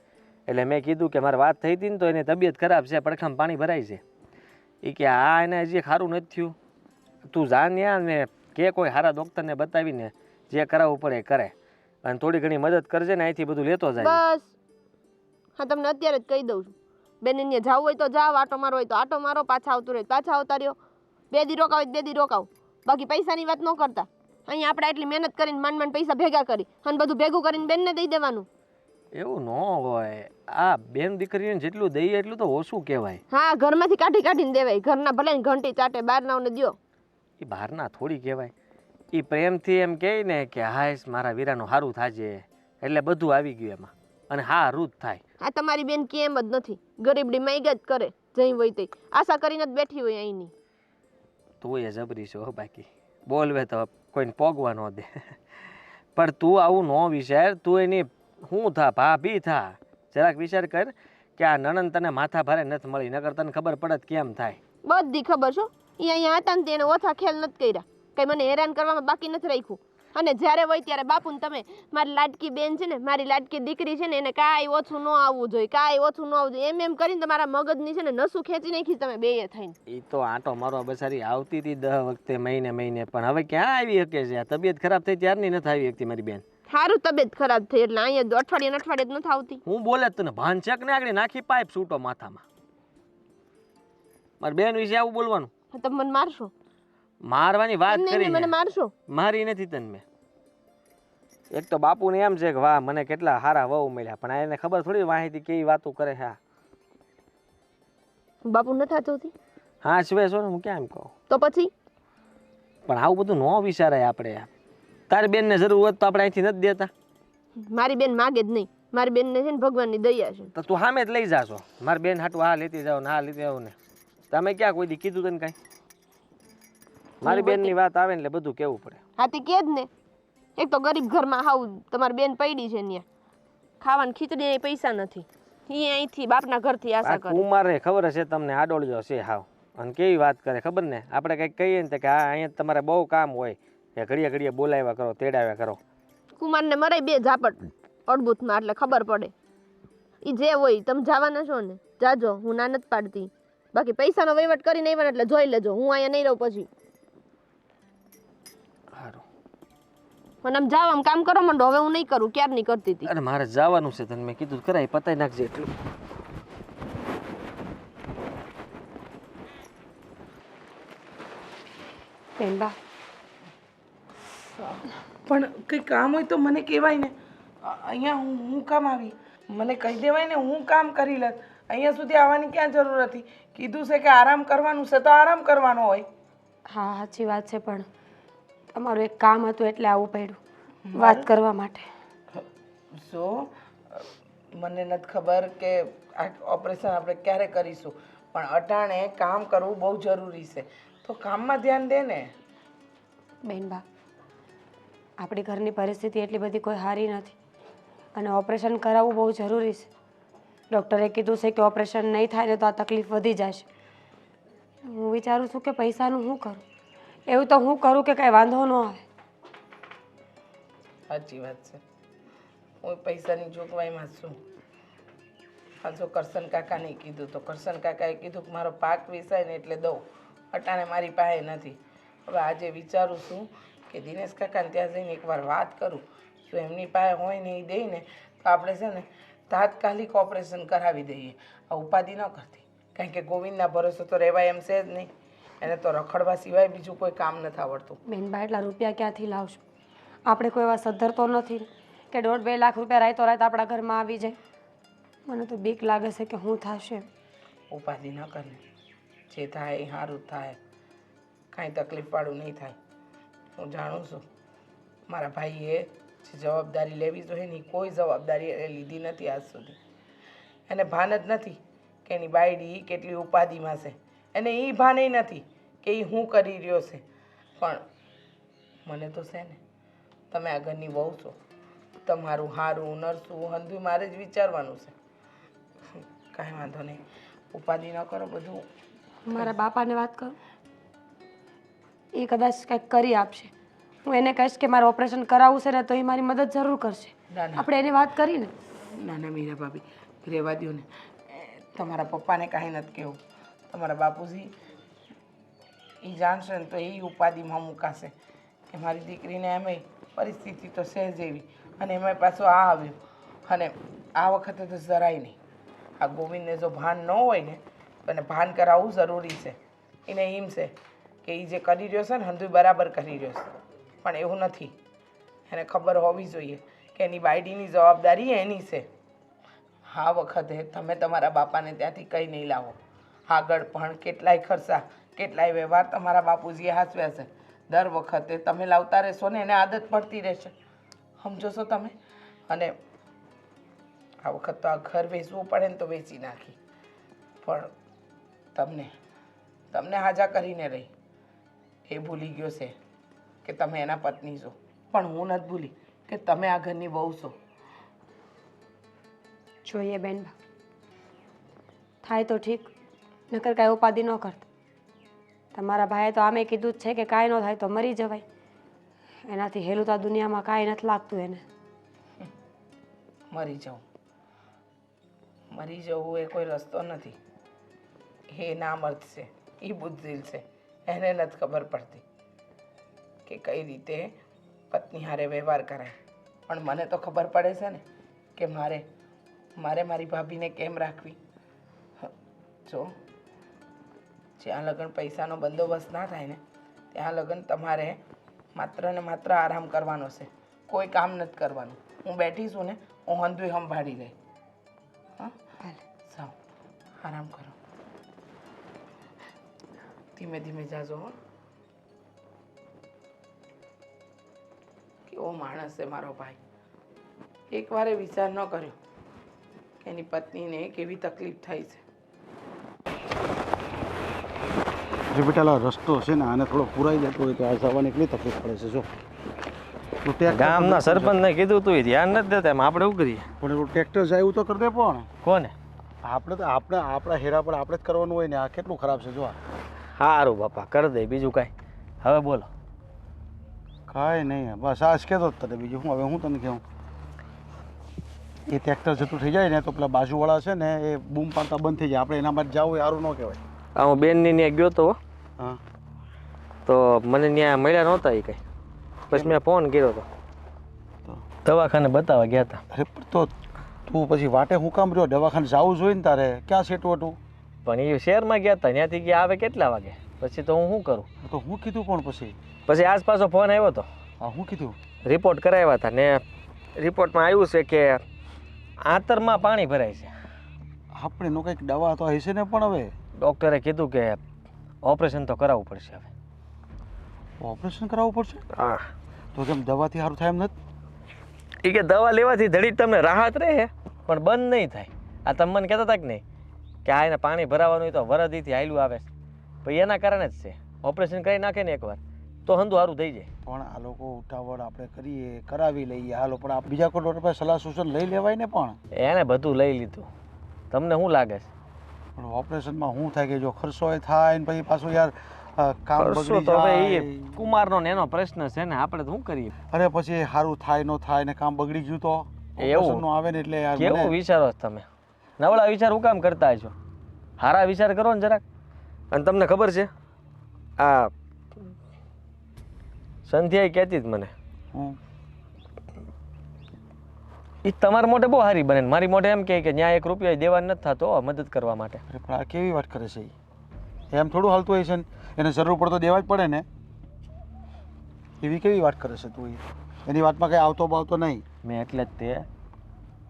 Speaker 3: એટલે મેં કીધું કે મારે વાત થઈ હતી ને તો એની તબિયત ખરાબ છે, પડખામાં પાણી ભરાય છે. એ કે આ એને હજી સારું નથી થયું, તું જા ત્યાં ને કે કોઈ સારા ડૉક્ટરને બતાવીને જે કરાવવું પડે એ કરે, અને થોડી ઘણી મદદ કરજે ને અહીંથી બધું લેતો જાય.
Speaker 6: બસ હા, તમને અત્યારે જ કહી દઉં છું. બેન અહીંયા જવું હોય તો જાવ, આટો મારો હોય તો આટો મારો, પાછા આવતું રહે પાછા આવતા રહ્યો. 2 દી રોકાવ 2 દી રોકાવ, બાકી પૈસાની વાત ન કરતા. અહીંયા આપણે એટલી મહેનત કરીને માંડ પૈસા ભેગા કરી અને બધું ભેગું કરીને બેનને દઈ દેવાનું.
Speaker 3: એવું ન હોય, આ બેન દીકરીને જેટલું દઈએ એટલું તો ઓછું કહેવાય.
Speaker 6: હા, ઘરમાંથી કાઢીને દેવાય. ઘરના ભલે ને ઘંટી ચાટે, બહારનાઓને દ્યો.
Speaker 3: એ બહારના થોડી કહેવાય, એ પ્રેમથી એમ કહે ને કે હાશ મારા વીરાનું સારું થાજે, એટલે બધું આવી ગયું એમાં, અને સારું જ થાય.
Speaker 6: આ તમારી બેન કેમ જ નથી, ગરીબડી માઈગા જ કરે, જઈ હોય તે આશા કરીને જ બેઠી હોય અહીંની.
Speaker 3: તું એ જબરી છો હો, બાકી બોલવે તો કોઈને પોગવા ન દે. પણ તું આવું ન વિચાર, તું એની શું થા ભાભી થા, જરાક વિચાર કર કે આ નણંદ તને માથા ભારે નથી મળી, નકર તને ખબર પડત કેમ થાય.
Speaker 6: બધી ખબર છો, એ અહીંયા હતા ને તેને ઓછા ખ્યાલ નથી કર્યા, કઈ મને હેરાન કરવામાં બાકી નથી રાખ્યું. અને જ્યારે હોય ત્યારે બાપુ ને તમે મારી લાડકી બેન છે ને, મારી લાડકી દીકરી છે ને, એને કાંઈ ઓછું ન આવવું જોઈએ, કાંઈ ઓછું ન આવવું જોઈએ, એમ કરીને તમારા મગજની છે ને નસું ખેંચી નાખી તમે બેય થઈને.
Speaker 3: એ તો આંટો મારવા બસારી આવતી હતી 10 વખતે મહિને, પણ હવે ક્યાં આવી શકે છે? આ તબિયત ખરાબ થઈ ત્યારની નથી આવી શકતી મારી બેન.
Speaker 6: સારું તબિયત ખરાબ થઈ એટલે અહીંયા અઠવાડિયે જ નથી આવતી.
Speaker 3: હું બોલે તને ભાન છે કે ને આગળ નાખી પાઇપ છૂટો માથામાં. મારી બેન વિશે આવું બોલવાનું?
Speaker 6: તમે મને મારશો?
Speaker 3: મારવાની વાત કરી,
Speaker 6: મને મારશો?
Speaker 3: મારી નથી તને મેં. એક તો બાપુને એમ છે કે વાહ મને કેટલા સારા વહુ મળ્યા, પણ એને ખબર થોડી માહિતી કેવી વાતો કરે છે.
Speaker 6: બાપુ નથી થતી?
Speaker 3: હા શિવાય છો ને, હું ક્યાં એમ કહું
Speaker 6: તો પછી?
Speaker 3: પણ આવું બધું ન વિચારાય આપણે. તારી બેનને જરૂર હોત તો આપણે અહીંથી નથી દેતા.
Speaker 6: મારી બેન માગે જ નહીં, મારી બેનને છે ને ભગવાનની દયા છે.
Speaker 3: તો તું સામે જ લઈ જાશો, મારી બેન હાટું હા લેતી જાઓ ને હા લેતી આવો ને. તમે ક્યાં કોઈ દી કીધું તને કાંઈ? મારી બેનની વાત આવે ને એટલે બધું કેવું પડે.
Speaker 6: હા તે કે જ ને, એક તો ગરીબ ઘરમાં હાવ તમારી બેન પડી છે ત્યાં, ખાવાની ખીચડી પૈસા નથી, એ અહીંથી બાપના ઘરથી આશા કરે.
Speaker 3: કુમારને ખબર હશે તમને આડોળજો છે હાવ, અને કેવી વાત કરે ખબર ને. આપણે કંઈક કહીએ ને કે હા અહીંયા તમારે બહુ કામ હોય, કે ઘડીએ ઘડીએ બોલાવ્યા કરો, તેડાવ્યા કરો.
Speaker 6: કુમારને મરાય 2 ઝાપટ અડબૂથમાં, એટલે ખબર પડે. એ જે હોય તમે જવાના છો ને જાજો, હું ના નથી પાડતી, બાકી પૈસાનો વહીવટ કરીને આવ્યા એટલે જોઈ લેજો, હું અહીંયા નહીં રહું પછી.
Speaker 3: સારું,
Speaker 6: અને આમ જાવ, આમ કામ કરો મંડો, હવે હું નહીં કરું, ક્યાર નહીં કરતી હતી.
Speaker 3: અરે મારે જવાનું છે, તને મેં કીધું કરાય પતાઈ નાખજે એટલું.
Speaker 2: બેનબા,
Speaker 1: પણ કંઈ કામ હોય તો મને કહેવાય ને. અહીંયા હું કામ આવી? મને કહી દેવાય ને, હું કામ કરી લત. અહીંયા સુધી આવવાની ક્યાં જરૂર હતી? કીધું છે કે આરામ કરવાનું છે તો આરામ કરવાનો હોય.
Speaker 2: હા સાચી વાત છે, પણ તમારું એક કામ હતું એટલે આવવું પડ્યું વાત કરવા માટે.
Speaker 1: જો મને નથી ખબર કે આ ઓપરેશન આપણે ક્યારે કરીશું, પણ અટાણે કામ કરવું બહુ જરૂરી છે, તો કામમાં ધ્યાન દે ને.
Speaker 2: બેનબા, આપણી ઘરની પરિસ્થિતિ એટલી બધી કોઈ સારી નથી, અને ઓપરેશન કરાવવું બહુ જરૂરી છે. ડૉક્ટરે કીધું છે કે ઓપરેશન નહીં થાય ને તો આ તકલીફ વધી જશે. હું વિચારું છું કે પૈસાનું શું કરું, એવું તો હું કરું કે કાંઈ વાંધો ન આવે.
Speaker 1: સાચી વાત છે, હું પૈસાની જોગવાઈમાં છું. હા, જો કરશન કાકાને કીધું તો કરશન કાકાએ કીધું કે મારો પાક વેચાય ને એટલે દઉં, અટાણે મારી પાસે નથી. હવે આજે વિચારું છું કે દિનેશ કાકાને ત્યાં જઈને એકવાર વાત કરું, જો એમની પાસે હોય ને એ દે ને તો આપણે છે ને તાત્કાલિક ઓપરેશન કરાવી દઈએ. આ ઉપાધિ ન કરતી, કારણ કે ગોવિંદના ભરોસે તો રહેવાય એમ છે જ નહીં. એને તો રખડવા સિવાય બીજું કોઈ કામ નથી આવડતું.
Speaker 2: બેનબા, એટલા રૂપિયા ક્યાંથી લાવશું? આપણે કોઈ એવા સદ્ધર તો નથી કે 1.5-2 લાખ રૂપિયા રાતો રાત આપણા ઘરમાં આવી જાય. મને તો બીક લાગે છે કે શું થશે.
Speaker 1: ઉપાધિ ન કરે, જે થાય એ સારું જ થાય, કાંઈ તકલીફવાળું નહીં થાય. હું જાણું છું મારા ભાઈએ જે જવાબદારી લેવી જોઈએ ને, કોઈ જવાબદારી એ લીધી નથી આજ સુધી. એને ભાન જ નથી કે એની બાયડી કેટલી ઉપાધિમાં છે, એને એ ભાન નથી કે એ શું કરી રહ્યો છે. પણ મને તો છે ને, તમે આ ઘરની વહુ છો, તમારું સારું નરસું હંધું મારે જ વિચારવાનું છે. કાંઈ વાંધો નહીં, ઉપાધિ ન કરો. બધું
Speaker 2: મારા બાપાને વાત કરું, એ કદાચ કંઈક કરી આપશે. હું એને કહીશ કે મારે ઓપરેશન કરાવવું છે ને તો એ મારી મદદ જરૂર કરશે.
Speaker 1: ના ના
Speaker 2: આપણે એની વાત કરીને.
Speaker 1: ના ના મીરા ભાભી, રહેવા દ્યો ને. તમારા પપ્પાને કાંઈ નથી કહેવું. તમારા બાપુજી એ જાણશે ને તો એ ઉપાધિમાં મુકાશે કે મારી દીકરીને એમાંય પરિસ્થિતિ તો સહેજ એવી અને એમાંય પાછું આ આવ્યું અને આ વખતે તો જરાય નહીં. આ ગોવિંદને જો ભાન ન હોય ને તો એને ભાન કરાવવું જરૂરી છે. એને એમ છે કે એ જે કરી રહ્યો છે ને હંધુય બરાબર કરી રહ્યો છે, પણ એવું નથી. એને ખબર હોવી જોઈએ કે એની બાયડીની જવાબદારી એની છે. આ વખતે તમે તમારા બાપાને ત્યાંથી કંઈ નહીં લાવો. આગળ પણ કેટલાય ખર્ચા કેટલાય વ્યવહાર તમારા બાપુજીએ હાચવ્યા છે. દર વખતે તમે લાવતા રહેશો ને એને આદત પડતી રહેશે. સમજો છો તમે? અને આ વખત તો આ ઘર વેચવું પડે ને તો વેચી નાખી, પણ તમને હાજા કરીને રહી. એ ભૂલી ગયો છે કે તમે એના પત્ની છો, પણ હું નથી ભૂલી કે તમે આ ઘરની વહુ છો.
Speaker 2: જોઈએ બેનબા, થાય તો ઠીક, નકર કાંઈ ઉપાધિ ન કરતા. તમારા ભાઈએ તો આમે કીધું જ છે કે કાંઈ ન થાય તો મરી જવાય. એનાથી હેલું તો આ દુનિયામાં કાંઈ નથી લાગતું એને.
Speaker 1: મરી જવું એ કોઈ રસ્તો નથી. એ નામર્થ છે, એ બુદ્ધિલ છે. એને નથી ખબર પડતી કે કઈ રીતે પત્ની હારે વ્યવહાર કરાય. પણ મને તો ખબર પડે છે ને કે મારે મારી ભાભીને કેમ રાખવી. જો જ્યાં લગન પૈસાનો બંદોબસ્ત ના થાય ને ત્યાં લગન તમારે માત્ર ને માત્ર આરામ કરવાનો છે, કોઈ કામ નથી કરવાનું. હું બેઠી છું ને, હું હંધુય સંભાળી ગઈ. હા, સાવ આરામ કરો, ધીમે ધીમે જાજો. હો, કેવો માણસ છે મારો ભાઈ. એકવારે વિચાર ન કર્યો કે એની પત્નીને કેવી તકલીફ થઈ છે.
Speaker 4: જે બેટા રસ્તો છે ને આને થોડો પુરાઈ જતો હોય તો આ જવાની કેટલી તકલીફ પડે છે. જો તો
Speaker 3: ગામના સરપંચને કીધું તું, એ ધ્યાન નથી દેતા. એમ આપણે શું કરીએ?
Speaker 4: પણ એવું ટ્રેક્ટર જાય એવું તો કરી દે. પણ
Speaker 3: કોને?
Speaker 4: આપણા હેરા પર આપણે જ કરવાનું હોય ને. આ કેટલું ખરાબ છે. જો
Speaker 3: સારું બાપા, કરી દે. બીજું કાંઈ? હવે બોલો.
Speaker 4: કાંઈ નહીં, બસ આ જ કહેતો જ તને. બીજું હું હવે હું તને કહું, એ ટ્રેક્ટર જતું થઈ જાય ને તો પેલા બાજુવાળા છે ને એ બૂમ પાડતા બંધ થઈ જાય. આપણે એના માટે જવું એ સારું ન કહેવાય.
Speaker 3: હું બેનની ત્યાં ગયો તો,
Speaker 4: હા,
Speaker 3: તો મને ત્યાં મળ્યા નહોતા એ કંઈ. પછી મેં ફોન કર્યો હતો, દવાખાને બતાવવા ગયા હતા.
Speaker 4: અરે તો તું પછી વાટે હું કામ રહ્યો? દવાખાને જવું જોઈએ ને તારે. ક્યાં સેટું હતું?
Speaker 3: પણ એ શહેરમાં ગયા હતા, ત્યાંથી ગયા આવે કેટલા વાગે? પછી તો હું શું કરું?
Speaker 4: તો હું કીધું પણ
Speaker 3: પછી આસપાસ ફોન આવ્યો હતો.
Speaker 4: હા, હું કીધું?
Speaker 3: રિપોર્ટ કરાવ્યા હતા ને રિપોર્ટમાં આવ્યું છે કે આંતરમાં પાણી ભરાય છે.
Speaker 4: આપણે એનો કંઈક દવા તો હશે ને. પણ હવે
Speaker 3: ડૉક્ટરે કીધું કે ઓપરેશન તો કરાવવું પડશે. હવે
Speaker 4: ઓપરેશન કરાવવું પડશે?
Speaker 3: હા.
Speaker 4: તો કેમ દવાથી સારું થાય એમ નથી?
Speaker 3: એ કે દવા લેવાથી ઘડી તમને રાહત રહે પણ બંધ નહીં થાય. આ તમે મને કહેતા હતા કે નહીં કે આ એને પાણી ભરાવાનું હોય તો વરદીથી હાયલું આવે છે, પછી એના કારણે જ છે. ઓપરેશન કરી નાખે ને એકવાર તો હંધું સારું થઈ જાય.
Speaker 4: પણ આ લોકો ઉતાવળ આપણે કરીએ, કરાવી લઈએ. હાલો, પણ આ બીજા કોઈ ડૉક્ટર પાસે સલાહ સૂચન લઈ લેવાય ને. પણ
Speaker 3: એને બધું લઈ લીધું. તમને શું લાગે છે?
Speaker 4: પણ ઓપરેશનમાં શું થાય કે જો ખર્ચો થાય ને પછી પાછું યાર કામ
Speaker 3: કરશો
Speaker 4: બગડી
Speaker 3: તો હવે
Speaker 4: જાય.
Speaker 3: એ કુમારનો ને એનો પ્રશ્ન છે ને, આપણે તો શું કરીએ?
Speaker 4: અરે પછી સારું થાય ન થાય ને કામ બગડી ગયું તો
Speaker 3: એવું
Speaker 4: ઓપરેશનનું આવે ને એટલે યાર
Speaker 3: કેવું
Speaker 4: મને
Speaker 3: વિચારો છો તમે? નવળા વિચાર હું કામ કરતા છો? સારા વિચાર કરો ને જરાક. અને તમને ખબર છે આ સંધ્યાએ કહેતી જ મને,
Speaker 4: હું
Speaker 3: એ તમારા મોઢે બહુ સારી બને, મારી મોઢે એમ કહે કે ન્યા 1 રૂપિયા દેવા નથી થતો મદદ કરવા માટે.
Speaker 4: અરે પણ આ કેવી વાત કરે છે? એમ થોડું હાલતું હોય છે ને. એને જરૂર પડે તો દેવા જ પડે ને. એવી કેવી વાત કરે છે તું? એની વાતમાં કંઈ આવતો બાવતો નહીં.
Speaker 3: મેં એટલે જ તે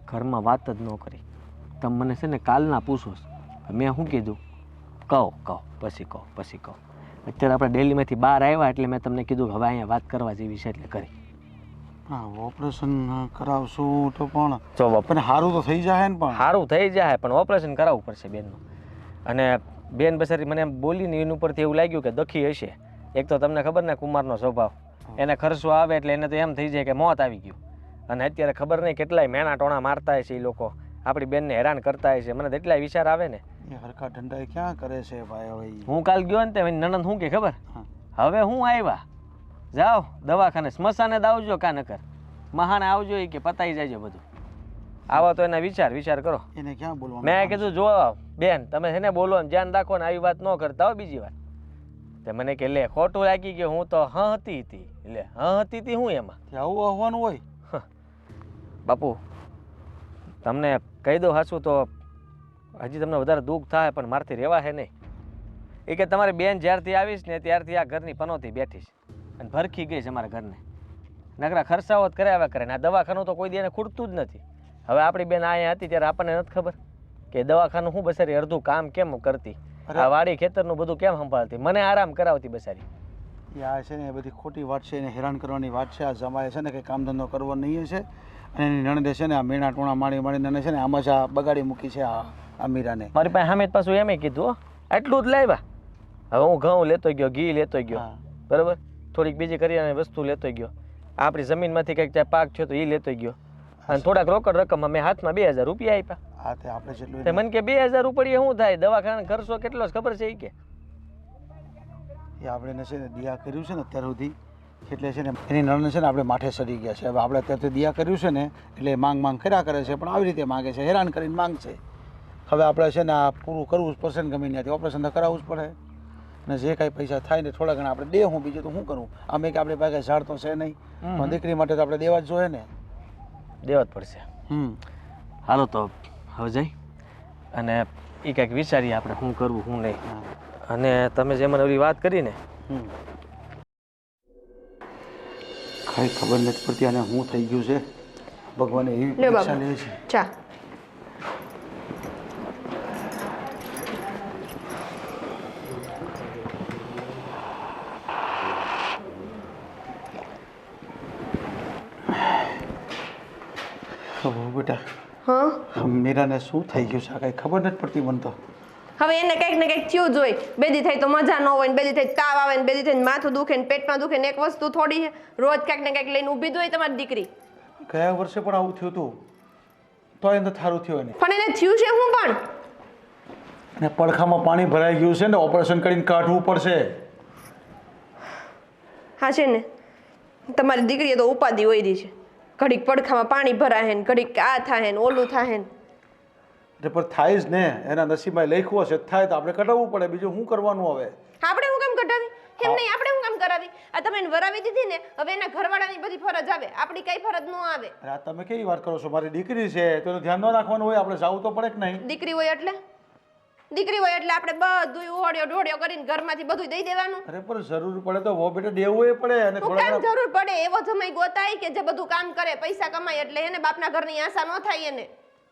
Speaker 3: ઘરમાં વાત જ ન કરી. તમે મને છે ને કાલના પૂછો છો, મેં શું કીધું? કહો પછી કહો. અત્યારે આપણે દિલ્હીમાંથી બહાર આવ્યા એટલે મેં તમને કીધું કે હવે અહીંયા વાત કરવા જેવી છે એટલે કરી.
Speaker 4: હા, ઓપરેશન કરાવશું તો પણ
Speaker 3: જો
Speaker 4: પણ સારું તો થઈ જાય ને. પણ
Speaker 3: સારું થઈ જાય પણ ઓપરેશન કરાવવું પડશે બેનનું. અને બેન બસારી મને એમ બોલીને એની ઉપરથી એવું લાગ્યું કે દખી હશે. એક તો તમને ખબર ને કુમારનો સ્વભાવ, એને ખર્ચો આવે એટલે એને તો એમ થઈ જાય કે મોત આવી ગયું. અને અત્યારે ખબર નહીં કેટલાય મેણા ટોણા મારતા હોય છે એ લોકો, આપણી બેનને હેરાન કરતા હોય છે. મને તો એટલાય વિચાર આવે ને.
Speaker 4: એ હરખા ધંધા ક્યાં કરે છે ભાઈ? હવે
Speaker 3: હું કાલ ગયો ને તે નણંદ શું કે ખબર? હવે હું આવ્યા, જાઓ દવાખાને સ્મશાને જ આવજો કા નકર મહાને આવજો એ કે પતાઈ જાય બધું. આવા તો એના વિચાર કરો.
Speaker 4: એને ક્યાં બોલવાનું?
Speaker 3: મેં કીધું જો બેન તમે છે ને બોલો ધ્યાન રાખો ને આવી વાત ન કરતા હો બીજી વાર. તે મને કે લે ખોટું લાગી ગયું હું તો હતી લે હતી હું એમાં
Speaker 4: આવું આવવાનું હોય?
Speaker 3: બાપુ તમને કહી દો હાચું તો હજી તમને વધારે દુઃખ થાય પણ મારથી રહેવાશે નહીં. એ કે તમારી બેન જ્યારથી આવીશ ને ત્યારથી આ ઘરની પનોતી બેઠીશ અને ભરખી ગઈ છે અમારા ઘરને. નકરા ખર્ચાઓ જ કરાવ્યા કરે ને આ દવાખાનું તો કોઈ દી એને ખૂટતું જ નથી. હવે આપણી બેન અહીંયા હતી ત્યારે આપણને નથી ખબર કે દવાખાનું શું બસારી અડધું કામ કેમ કરતી, આ વાડી ખેતરનું બધું કેમ સંભાળતી, મને આરામ કરાવતી બસારી.
Speaker 4: આ છે ને એ બધી ખોટી વાત છે, એને હેરાન કરવાની વાત છે. આ જમાએ છે ને કંઈ કામ ધંધો કરવો નહીં છે અને એની નણંદે છે ને આ મેણા ટોણા માણીને છે ને આમાં જ આ બગાડી મૂકી છે આ મીરાને.
Speaker 3: મારી પાસે સામે પાછું એમ કીધું એટલું જ લાવ્યા. હવે હું ઘઉં લેતો ગયો, ઘી લેતો ગયો, બરાબર, થોડીક બીજી કરિયાણાની વસ્તુ લેતો ગયો, આપણી જમીનમાંથી કંઈક પાક થયો તો એ લેતો ગયો અને થોડાક રોકડ રકમ મેં હાથમાં 2000 રૂપિયા આપ્યા.
Speaker 4: હા તે આપણે જેટલું
Speaker 3: તે મને કે 2000 રૂપિયા શું થાય, દવાખાને ખર્ચો કેટલો ખબર છે એ કે
Speaker 4: એ આપણે છે ને દિયા કર્યું છે ને અત્યાર સુધી એટલે છે ને એની નણંદ છે ને આપણે માથે સડી ગયા છે. હવે આપણે અત્યારથી દિયા કર્યું છે ને એટલે માંગ કર્યા કરે છે, પણ આવી રીતે માગે છે, હેરાન કરીને માંગશે. હવે આપણે છે ને આ પૂરું કરવું જ પડશે ને ગમે ત્યાંથી ઓપરેશન તો કરાવવું જ પડે ને જે કાંઈ પૈસા થાય ને થોડા ઘણા આપણે દે. હું બીજું તો શું કરું? આમે કે આપણી પાસે ઝાડ તો છે નહીં, પણ દીકરી માટે તો આપણે દેવા જ જોઈએ ને.
Speaker 3: દેવા જ પડશે. હાલો તો હવે જઈ અને એ કંઈક વિચારીએ આપણે શું કરવું શું નહીં. અને તમે જે મને ઓલી વાત કરી ને
Speaker 4: કાંઈ ખબર નથી પડતી અને શું થઈ ગયું છે. ભગવાને એવી પરીક્ષા લે છે.
Speaker 6: ચા
Speaker 4: બેટા
Speaker 6: હા
Speaker 4: મીરાને શું થઈ ગયું છે કાંઈ ખબર નથી પડતી મને તો.
Speaker 6: હવે એને કંઈક ને કંઈક થયું જ હોય. બેદી થઈ તો મજા ન હોય ને બેદી થઈ તાવ આવે ને બેદી થઈને માથું દુખે ને પેટમાં દુખે ને એક વસ્તુ થોડી છે, રોજ કંઈક ને કંઈક લઈને ઊભી જ હોય તમારી દીકરી.
Speaker 4: ગયા વર્ષે પણ આવું થયું હતું તો એને સારું થયું એને.
Speaker 6: પણ એને થયું છે હું પણ
Speaker 4: અને પડખામાં પાણી ભરાઈ ગયું છે ને ઓપરેશન કરીને કાઢવું પડશે.
Speaker 6: હા છે ને તમારી દીકરીએ તો ઉપાધિ હોય રહી છે. ઘડીક પડખામાં પાણી ભરાય ને ઘડીક આ થાય ને ઓલું થાય ને.
Speaker 4: એટલે પણ થાય જ ને, એના નસીબમાં લખ્યું હશે થાય તો આપણે કઢાવવું પડે. બીજું શું કરવાનું હવે?
Speaker 6: આપણે હું કામ કઢાવી? એમ નહીં, આપણે હું કામ કરાવી? આ તમે એને વરાવી દીધી ને, હવે એના ઘરવાળાની બધી ફરજ આવે, આપણી કઈ ફરજ ન આવે.
Speaker 4: અરે આ તમે કેવી વાત કરો છો? મારી દીકરી છે તો એનું ધ્યાન ન રાખવાનું હોય? આપણે જવું તો પડે કે નહીં?
Speaker 6: દીકરી હોય એટલે આપણે બધું ઓળ્યો ઢોળ્યો કરીને ઘરમાંથી બધું દઈ દેવાનું.
Speaker 4: અરે પણ જરૂર પડે તો વો બેટા દેવું એ પડે. અને
Speaker 6: હું કામ જરૂર પડે એવો જમાઈ ગોતાય કે જે બધું કામ કરે, પૈસા કમાય, એટલે એને બાપના ઘરની આશા ન થાય એને.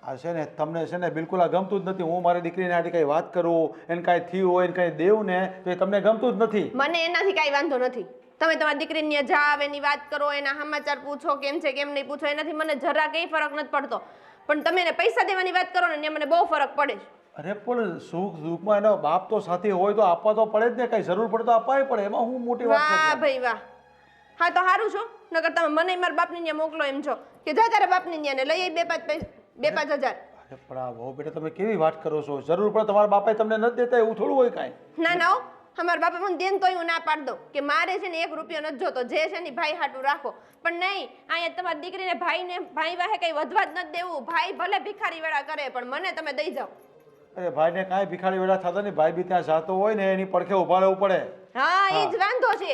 Speaker 4: આ છે ને તમને છે ને બિલકુલ આ ગમતું જ નથી. હું મારી દીકરીને આથી કંઈ વાત કરું, એને કાંઈ થયું હોય, એને કાંઈ દેવું ને તો એ તમને ગમતું જ નથી.
Speaker 6: મને એનાથી કાંઈ વાંધો નથી. તમે તમારી દીકરીને ત્યાં જાવ, એની વાત કરો, એના સમાચાર પૂછો, કેમ છે કેમ નહીં પૂછો, એનાથી મને જરા કંઈ ફરક નથી પડતો. પણ તમે એને પૈસા દેવાની વાત કરો ને મને બહુ ફરક પડે છે.
Speaker 4: અરે પણ સુખ દુઃખમાં એનો બાપ તો સાથે હોય તો આપવા તો પડે જ ને. કઈ જરૂર પડે તો અપાય પડે. એમાં હું મોટી વાત
Speaker 6: વાહ
Speaker 4: છે.
Speaker 6: ભાઈ વાહ. હા તો સારું છો, નકર તમે મને મારા બાપની ત્યાં મોકલો એમ છો કે જા તારા બાપની ત્યાં ને લઈ આવી 2-5 હજાર.
Speaker 4: અરે પણ આ બહુ બેટા તમે કેવી વાત કરો છો? જરૂર પડે તમારા બાપાએ તમને નથી દેતા એવું થોડું હોય કાંઈ?
Speaker 6: ના ના હો, અમારા બાપા મને દેન તોય હું ના પાડ દઉં કે મારે છે ને 1 રૂપિયો નથી જોતો, જે છે ને ભાઈ હાટું રાખો. પણ નહીં, અહીંયા તમારી દીકરીને ભાઈ વાહે કઈ વધવા જ નથી દેવું. ભાઈ ભલે ભિખારી વેળા કરે પણ મને તમે દઈ જાઓ.
Speaker 4: અરે ભાઈને કાંઈ ભિખારી વેળા થતા નહીં. ભાઈ બી ત્યાં જાતો હોય ને એની પડખે ઉભા રહેવું પડે.
Speaker 6: હા એ જ વાંધો છે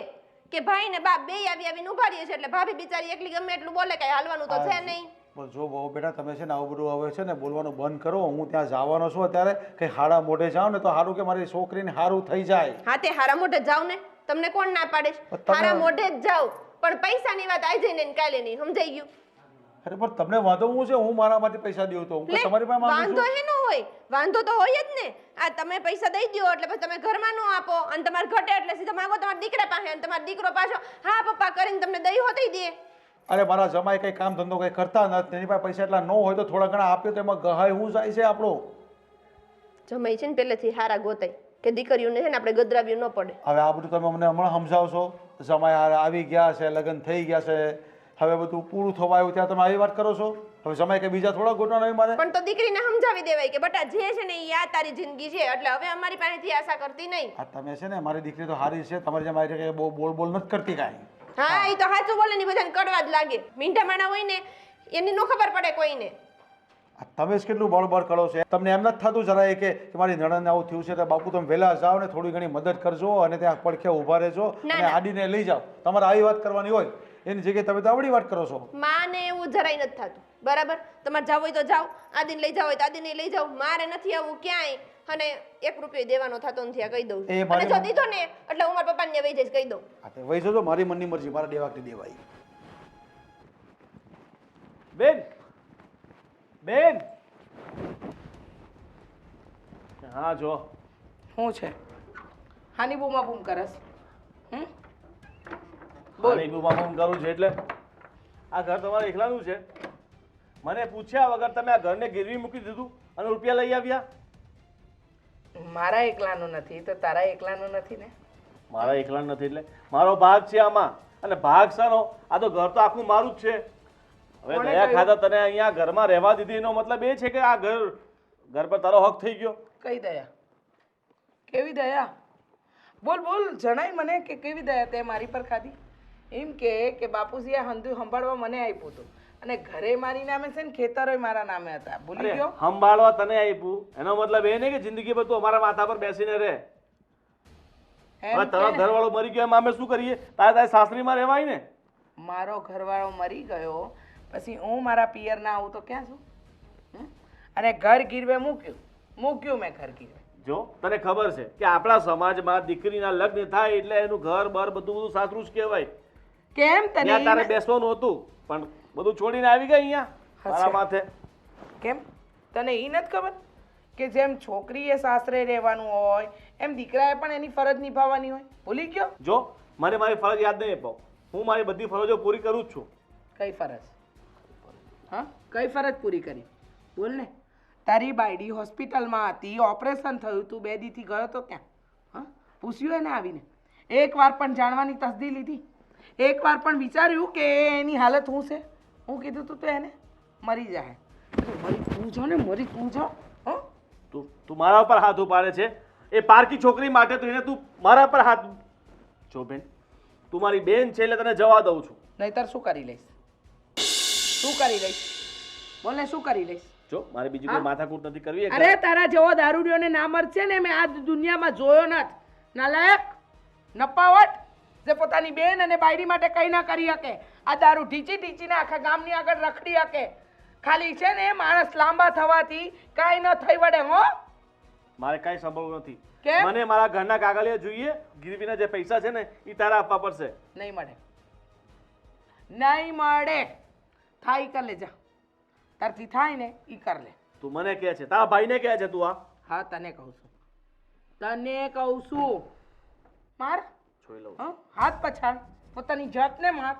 Speaker 6: કે ભાઈ ને બાપ બે આવીને ઉભા રહીએ છે એટલે ભાભી બિચારી એકલી ગમે એટલું બોલે કઈ હાલવાનું તો છે નહીં.
Speaker 4: પણ જો બહુ બેટા તમે છે ને આવું બધું હવે છે ને બોલવાનું બંધ કરો. હું ત્યાં જવાનો છું અત્યારે. કંઈ હાડા મોઢે જાવ ને તો સારું કે મારી છોકરીને સારું થઈ જાય.
Speaker 6: હા તે હારા મોઢે જાવ ને, તમને કોણ ના પાડે છે? હારા મોઢે જ જાવ, પણ પૈસાની વાત આઈ જઈને કાલે નહીં. સમજાઈ ગયું?
Speaker 4: અરે પણ તમને વાંધો હું છે? હું મારા માટે પૈસા દઉં તો હું તમારી પાસે માંગુ છું?
Speaker 6: વાંધો હે ન હોય? વાંધો તો હોય જ ને. આ તમે પૈસા દઈ દો એટલે પછી તમે ઘરમાં ન આપો અને તમારે ઘટે એટલે સીધા માંગો તમારા દીકરા પાસે અને તમારો દીકરો પાછો હા પપ્પા કરીને તમને દઈ હોતી દે.
Speaker 4: અરે મારા જમાઈ કઈ કામ ધંધો કઈ કરતા નથી, એની પાસે પૈસા એટલા ન હોય તો થોડા ઘણા આપ્યો તો એમાં ગહાય હું જાય છે આપણો?
Speaker 6: જમાઈ છે ને પહેલેથી હારા ગોતાય કે દીકરીઓને છે ને આપણે ગદરાવ્યું ન પડે.
Speaker 4: હવે આ બધું તમે મને હમણાં સમજાવશો? જમાઈ હારે આવી ગયા છે, લગ્ન થઈ ગયા છે, હવે બધું પૂરું થવા આવ્યું ત્યાં તમે આવી વાત કરો છો? હવે જમાઈ કે બીજા થોડા ગોટા નહીં મારે?
Speaker 6: પણ તો દીકરીને સમજાવી દેવાય કે બટા જે છે ને એ આ તારી જિંદગી છે એટલે હવે અમારી પાસેથી આશા કરતી નહીં.
Speaker 4: આ તમે છે ને મારી દીકરી તો હારી છે, તમારી જેમ આવી બહુ બોલ નથી કરતી કાંઈ.
Speaker 6: હા એ તો સાચું બોલે ને બધાને કડવા જ લાગે. મીંઢા માણા હોય ને એની નો ખબર પડે કોઈને.
Speaker 4: આ તમે જ કેટલું બળબડ કરો છો? તમને એમ નથી થતું જરાય કે મારી નણંદને આવું થયું છે તો બાપુ તમે વહેલા જાઓ ને થોડી ઘણી મદદ કરજો અને ત્યાં પડખે ઊભા રહેજો
Speaker 6: ના,
Speaker 4: અને
Speaker 6: ના.
Speaker 4: આડીને લઈ જાઓ. તમારે આવી વાત કરવાની હોય એની જગ્યાએ તમે તો આવડી વાત કરો છો.
Speaker 6: માને એવું જરાય નથી થતું બરાબર. તમારે જાવ હોય તો જાઓ, આદિને લઈ જાવ હોય તો આદિને લઈ જાઓ. મારે નથી આવું ક્યાંય. અને 1 રૂપિયો દેવાનો થતો નથી આ કહી દઉં.
Speaker 4: એ
Speaker 6: અને
Speaker 4: મારી
Speaker 6: જો દીધો ને એટલે હું મારા પપ્પાને વહી જઈશ કહી દઉં.
Speaker 4: હા તે વહી જજો, મારી મનની મરજી, મારા દેવાક ની દેવાય.
Speaker 5: બેન બેન હા જો
Speaker 1: શું છે? હાની બૂમા બૂમ કરસ?
Speaker 5: મારી બુમા બૂમ કરું છે એટલે આ ઘર તમારે એકલાનું છે? મને પૂછ્યા વગર તમે આ ઘરને ગીરવી મૂકી દીધું અને રૂપિયા લઈ આવ્યા?
Speaker 1: મારા એકલાનું નથી તો તારા એકલાનું નથી ને.
Speaker 5: મારા એકલાનું નથી એટલે મારો ભાગ છે આમાં. અને ભાગ શાનો? આ તો ઘર તો આખું મારું જ છે. હવે
Speaker 1: કોણે
Speaker 5: દયા
Speaker 1: કહ્યું?
Speaker 5: ખાતા તને અહીંયા ઘરમાં રહેવા દીધી એનો મતલબ એ છે કે આ ઘર પર તારો હક થઈ ગયો.
Speaker 1: કઈ દયા? કેવી દયા? બોલ બોલ, જણાય મને કે કેવી દયા તે મારી પર ખાધી? એમ કે બાપુજીએ હંધું સંભાળવા મને આપ્યું હતું અને ઘરે મારી નામે છે ને ખેતરોય મારા નામે હતા. ભૂલી
Speaker 5: અરે
Speaker 1: ગયો?
Speaker 5: સંભાળવા તને આપ્યું એનો મતલબ એ નહીં કે જિંદગી પર તું અમારા માથા પર બેસીને રહે.
Speaker 1: એમ
Speaker 5: હવે તારો
Speaker 1: કે
Speaker 5: ઘરવાળો મરી ગયો એમાં અમે શું કરીએ? તારે સાસરીમાં રહેવાય ને.
Speaker 1: મારો ઘરવાળો મરી ગયો પછી હું મારા પિયર ના આવું તો ક્યાં છું? અને ઘર ગીરવે મૂક્યું મેં ઘર ગીરવે.
Speaker 5: જો તને ખબર છે કે આપણા સમાજમાં દીકરીના લગ્ન થાય એટલે એનું ઘર બાર બધું સાસરું જ કહેવાય.
Speaker 1: કેમ તને
Speaker 5: ત્યાં તારે
Speaker 1: ઈ-
Speaker 5: બેસવાનું હતું પણ બધું છોડીને આવી ગઈ અહીંયા મારા માથે.
Speaker 1: કેમ તને એ નથી ખબર કે જેમ છોકરીએ સાસરે રહેવાનું હોય એમ દીકરાએ પણ એની ફરજ નિભાવવાની હોય? ભૂલી ગયો?
Speaker 5: જો મને મારી ફરજ યાદ નહીં અપાવ. હું મારી બધી ફરજો પૂરી કરું જ છું.
Speaker 1: કઈ ફરજ? હા, કઈ ફરજ પૂરી કરી? બોલ ને. તારી બાયડી હોસ્પિટલમાં હતી, ઓપરેશન થયું, તું 2 દીથી ગયો તો ક્યાં? હા, પૂછ્યું એને આવીને? એકવાર પણ જાણવાની તસદી લીધી? એકવાર પણ વિચાર્યું કે એની હાલત શું છે? હું કીધું તું તો એને મરી જાય. મરી તું જો ને, મરી તું જો. હા,
Speaker 5: તું મારા ઉપર હાથ ઉપાડે છે. એ પારકી છોકરી માટે તો એને તું મારા પર હાથ. જો બેન તું મારી બેન છે એટલે તને જવા દઉં છું.
Speaker 1: નહીતર શું કરી લઈશ? શું કરી લઈશ? બોલ ને, શું કરી લઈશ?
Speaker 5: જો મારે બીજી
Speaker 1: હા?
Speaker 5: કોઈ માથાકૂટ નથી કરવી.
Speaker 1: અરે તારા જેવો દારૂડિયોને ના મરશે ને મેં આ દુનિયામાં જોયો નથી. નાલાયક, નપાવટ, જે પોતાની બેન અને બાયડી માટે કંઈ ના કરી શકે. આ દારૂ ઢીચીને આખા ગામની આગળ રખડી શકે. ખાલી છે ને માણસ લાંબા થવાથી કાંઈ ન થઈ વળે. હો,
Speaker 5: મારે કાંઈ સંભવ નથી.
Speaker 1: કેમ?
Speaker 5: મને મારા ઘરના કાગળિયા જોઈએ. ગીરવીના જે પૈસા છે ને એ તારા આપવા પડશે.
Speaker 1: નહીં મળે, નહીં મળે. થાય કર લે, જા તારથી થાય ને ઈ કર લે.
Speaker 5: તું મને કહે છે તારા ભાઈને કહે છે તું આ?
Speaker 1: હા, તને કહું છું. માર.
Speaker 5: જોઈ લઉં.
Speaker 1: હા, હાથ પછાડ, પોતાની જાતને માર.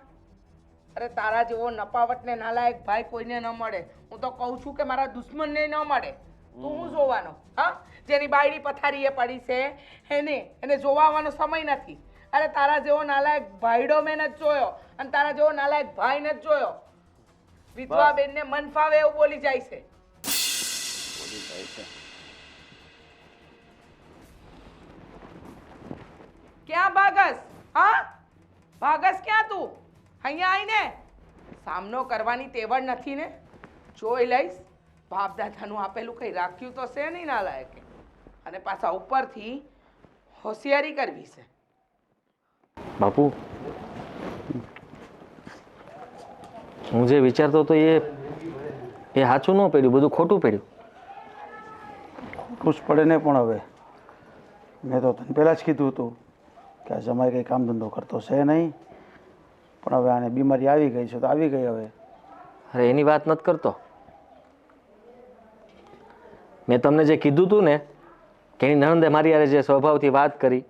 Speaker 1: અરે તારા જેવો નપાવટ ને નાલાયક ભાઈ કોઈને ન મળે. હું તો કહું છું કે મારા દુશ્મનને ન મળે. તું હું જોવાનો? હા, જેની બાયડી પથારીએ પડી છે એને જોવા આવવાનો સમય નથી. અરે તારા જેવો નાલાયક ભાઈડો મેં નથી જોયો અને તારા જેવો નાલાયક ભાઈ નથી જોયો. વિધવા બેનને મન ફાવે એવું બોલી જાય છે.
Speaker 5: બોલી જાય છે.
Speaker 1: ક્યાં ભાગસ? હા, ભાગસ ક્યાં તું? અહીંયા આવીને સામનો કરવાની તેવડ નથી ને? જોઈ લઈશ. બાપ દાદાનું આપેલું કંઈ રાખ્યું તો છે નહીં નાલાયકે. અને પાછા ઉપરથી હોશિયારી કરવી છે.
Speaker 3: બાપુ હું જે વિચારતો હતો એ સાચું ન પડ્યું, બધું ખોટું પડ્યું.
Speaker 4: ખુશ પડે ને પણ હવે મેં તો તને પહેલાં જ કીધું હતું કે આ જમાઈ કંઈ કામ ધંધો કરતો છે નહીં, પણ હવે આને બીમારી આવી ગઈ છે તો આવી ગઈ. હવે
Speaker 3: અરે એની વાત નથી કરતો. મેં તમને જે કીધું હતું ને કે એની નણંદે મારી યારે જે સ્વભાવથી વાત કરી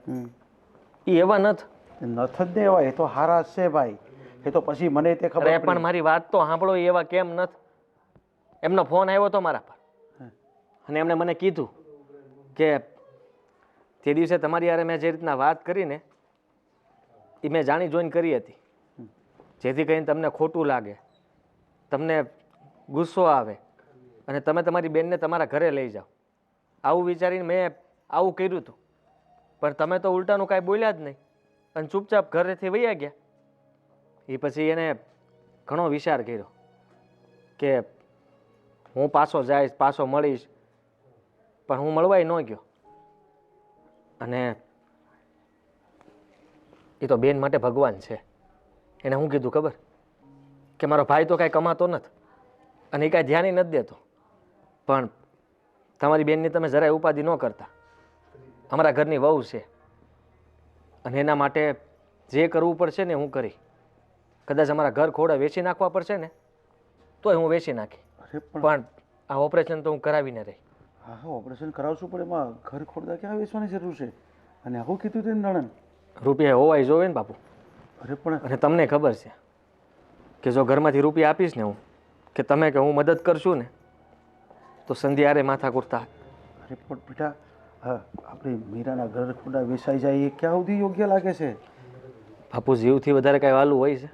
Speaker 3: એ એવા નથી.
Speaker 4: નથ જ ને એવા, એ તો હારા જ છે ભાઈ. એ તો પછી મને તે ખબર
Speaker 3: અરે પણ
Speaker 4: પડી.
Speaker 3: મારી વાત તો સાંભળો, એ એવા કેમ નથી? એમનો ફોન આવ્યો હતો મારા પર અને એમણે મને કીધું કે તે દિવસે તમારી યારે મેં જે રીતના વાત કરીને એ મેં જાણી જોઈને કરી હતી, જેથી કરીને તમને ખોટું લાગે, તમને ગુસ્સો આવે અને તમે તમારી બેનને તમારા ઘરે લઈ જાઓ. આવું વિચારીને મેં આવું કર્યું હતું, પણ તમે તો ઉલટાનું કાંઈ બોલ્યા જ નહીં અને ચૂપચાપ ઘરેથી વહી ગયા. એ પછી એને ઘણો વિચાર કર્યો કે હું પાછો જઈશ, પાછો મળીશ, પણ હું મળવાય ન ગયો. અને એ તો બેન માટે ભગવાન છે. એને શું કીધું ખબર? કે મારો ભાઈ તો કાંઈ કમાતો નથી અને એ કાંઈ ધ્યાન નથી દેતો, પણ તમારી બેનની તમે જરાય ઉપાધિ ન કરતા. અમારા ઘરની વહુ છે અને એના માટે જે કરવું પડશે ને હું કરી. કદાચ અમારા ઘર ખોડા વેચી નાખવા પડશે ને તોય હું વેચી નાખી,
Speaker 4: અરે
Speaker 3: પણ આ ઓપરેશન તો હું કરાવીને રહી.
Speaker 4: હા હા, ઓપરેશન કરાવશું પણ એમાં ઘર ખોરદા ક્યાં વેચવાની જરૂર છે? અને આવું કીધું તે નણંદ?
Speaker 3: રૂપિયા હોવાય જોવે ને બાપુ.
Speaker 4: અરે પણ
Speaker 3: અને તમને ખબર છે કે જો ઘરમાંથી રૂપિયા આપીશ ને હું, કે તમે કે હું મદદ કરશું ને, તો સંધ્યારે માથા કૂટતા.
Speaker 4: અરે પણ બેટા, હા, આપણી મીરાના ઘર ખોરદા વેચાઈ જાય એ ક્યાં સુધી યોગ્ય લાગે છે?
Speaker 3: બાપુ, જીવથી વધારે કાંઈ વાલું હોય છે?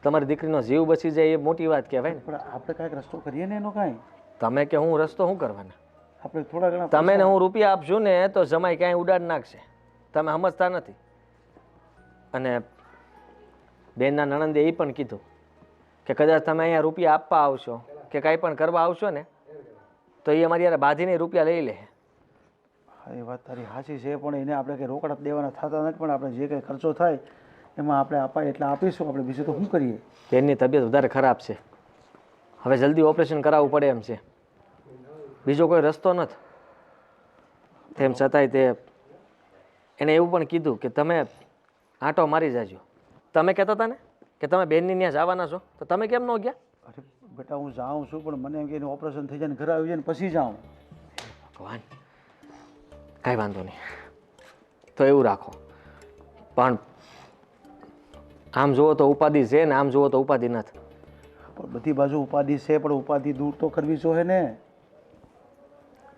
Speaker 3: તમારી દીકરીનો જીવ બચી જાય એ મોટી વાત કહેવાય ને.
Speaker 4: પણ આપણે કાંઈક રસ્તો કરીએ ને એનો કાંઈ.
Speaker 3: તમે કે હું રસ્તો શું કરવાના?
Speaker 4: આપણે થોડા ઘણા
Speaker 3: તમે ને હું રૂપિયા આપશું ને તો જમાઈ ક્યાંય ઉડાડ નાખશે. તમે સમજતા નથી. અને બેનના નણંદે એ પણ કીધું કે કદાચ તમે અહીંયા રૂપિયા આપવા આવશો કે કાંઈ પણ કરવા આવશો ને તો એ અમારી યાર બાંધીને રૂપિયા લઈ લે.
Speaker 4: હા, એ વાત તારી સાચી છે, પણ એને આપણે કંઈ રોકડા દેવાના થતા નથી, પણ આપણે જે કંઈ ખર્ચો થાય એમાં આપણે અપાય એટલે આપીશું. આપણે બીજું તો શું કરીએ?
Speaker 3: બેનની તબિયત વધારે ખરાબ છે, હવે જલ્દી ઓપરેશન કરાવવું પડે એમ છે, બીજો કોઈ રસ્તો નથી. તેમ છતાંય તે એને એવું પણ કીધું કે તમે આંટો મારી જાજો. તમે કહેતા હતા ને કે તમે બેનની ત્યાં જવાના છો, તો તમે કેમ ન ગયા?
Speaker 4: અરે બેટા, હું જાઉં છું, પણ મને એમ કે એનું ઓપરેશન થઈ જાય ને ઘરે આવી જાય ને પછી જાઉં.
Speaker 3: ભગવાન, કાંઈ વાંધો નહીં, તો એવું રાખો. પણ આમ જુઓ તો ઉપાધિ છે ને આમ જુઓ તો ઉપાધિ નથી.
Speaker 4: પણ બધી બાજુ ઉપાધિ છે, પણ ઉપાધિ દૂર તો કરવી જોઈએ ને.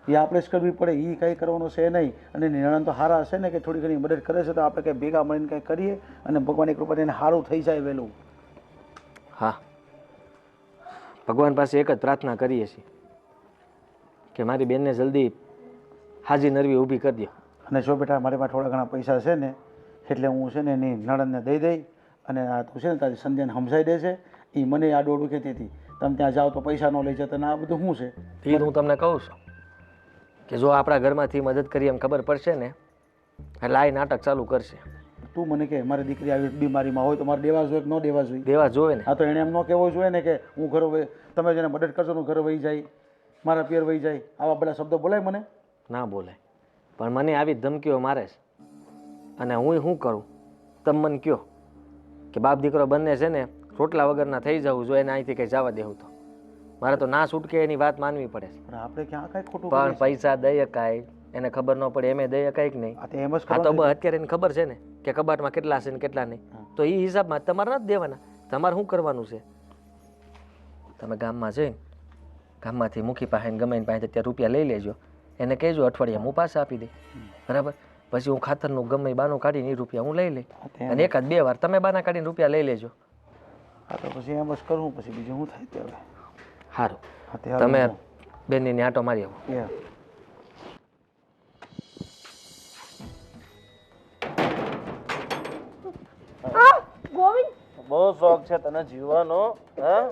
Speaker 4: એ આપણે જ કરવી પડે, એ કંઈ કરવાનો છે નહીં. અને નિર્ણય તો સારા હશે ને કે થોડી ઘણી મદદ કરે છે, તો આપણે કંઈ ભેગા મળીને કંઈ કરીએ અને ભગવાનની કૃપાથી એને સારું થઈ જાય વહેલું.
Speaker 3: હા, ભગવાન પાસે એક જ પ્રાર્થના કરીએ છીએ કે મારી બેનને જલ્દી હાજી નરવી ઊભી કરી દો.
Speaker 4: અને જો બેટા મારી પાસે થોડા ઘણા પૈસા છે ને, એટલે હું છે ને એની નણંદને દઈ દઈ અને આ તું છે ને તારી સંધ્યાને સમજાઈ દેશે. એ મને આ દોડું કહેતી હતી તમે ત્યાં જાઓ તો પૈસા ન લઈ જતા ને આ બધું શું છે?
Speaker 3: એ હું તમને કહું છું કે જો આપણા ઘરમાંથી મદદ કરી એમ ખબર પડશે ને એટલે આ નાટક ચાલુ કરશે.
Speaker 4: તું મને કે મારી દીકરી આવી બીમારીમાં હોય તો મારે દેવા જોઈએ કે ન દેવા જોઈએ?
Speaker 3: દેવા જોવે ને.
Speaker 4: હા, તો એણે એમ ન કહેવું જોઈએ ને કે હું ઘરે તમે જેને મદદ કરશો હું ઘરે વહી જાય, મારા પિયર વહી જાય. આવા બધા શબ્દો બોલાય મને?
Speaker 3: ના બોલાય, પણ મને આવી ધમકીઓ મારે છે અને હું શું કરું તમે મને કહો કે બાપ દીકરો બંને છે ને રોટલા વગરના થઈ જવું જોઈએ ને અહીંથી કંઈ જવા દેવું તો મારે તો ના છૂટકે એની વાત માનવી પડે છે.
Speaker 4: પણ આપણે ક્યાં કાંઈ ખોટું
Speaker 3: પણ
Speaker 4: કરીએ છીએ?
Speaker 3: પૈસા દઈ શકાય એને ખબર ન પડે એમે દઈ શકાય કે નહીં?
Speaker 4: આ તો એમ જ
Speaker 3: આ તો
Speaker 4: કરવાનું છે.
Speaker 3: અત્યારે એને ખબર છે ને કે કબાટમાં કેટલા છે ને કેટલા નહીં, તો એ હિસાબમાં તમારે નથી દેવાના. તમારે શું કરવાનું છે? તમે ગામમાં જઈને ગામમાંથી મુખી પાસે ગમે એની પાસે ત્યાં રૂપિયા લઈ લેજો, એને કહેજો અઠવાડિયા હું પાછા આપી દે, બરાબર? પછી હું ખાતરનું ગમે બાનું કાઢીને એ રૂપિયા હું લઈ લઈ અને એકાદ બે વાર તમે બાના કાઢીને રૂપિયા લઈ લેજો.
Speaker 4: હા, તો પછી એમ જ કરું, પછી બીજું શું થાય તે હવે?
Speaker 3: સારું,
Speaker 4: હા, તે હારું.
Speaker 3: તમે બેનની આંટો મારી આવો.
Speaker 4: Yeah.
Speaker 6: ગોવિંદ,
Speaker 5: બહુ શોખ છે તને જીવવાનો, હા?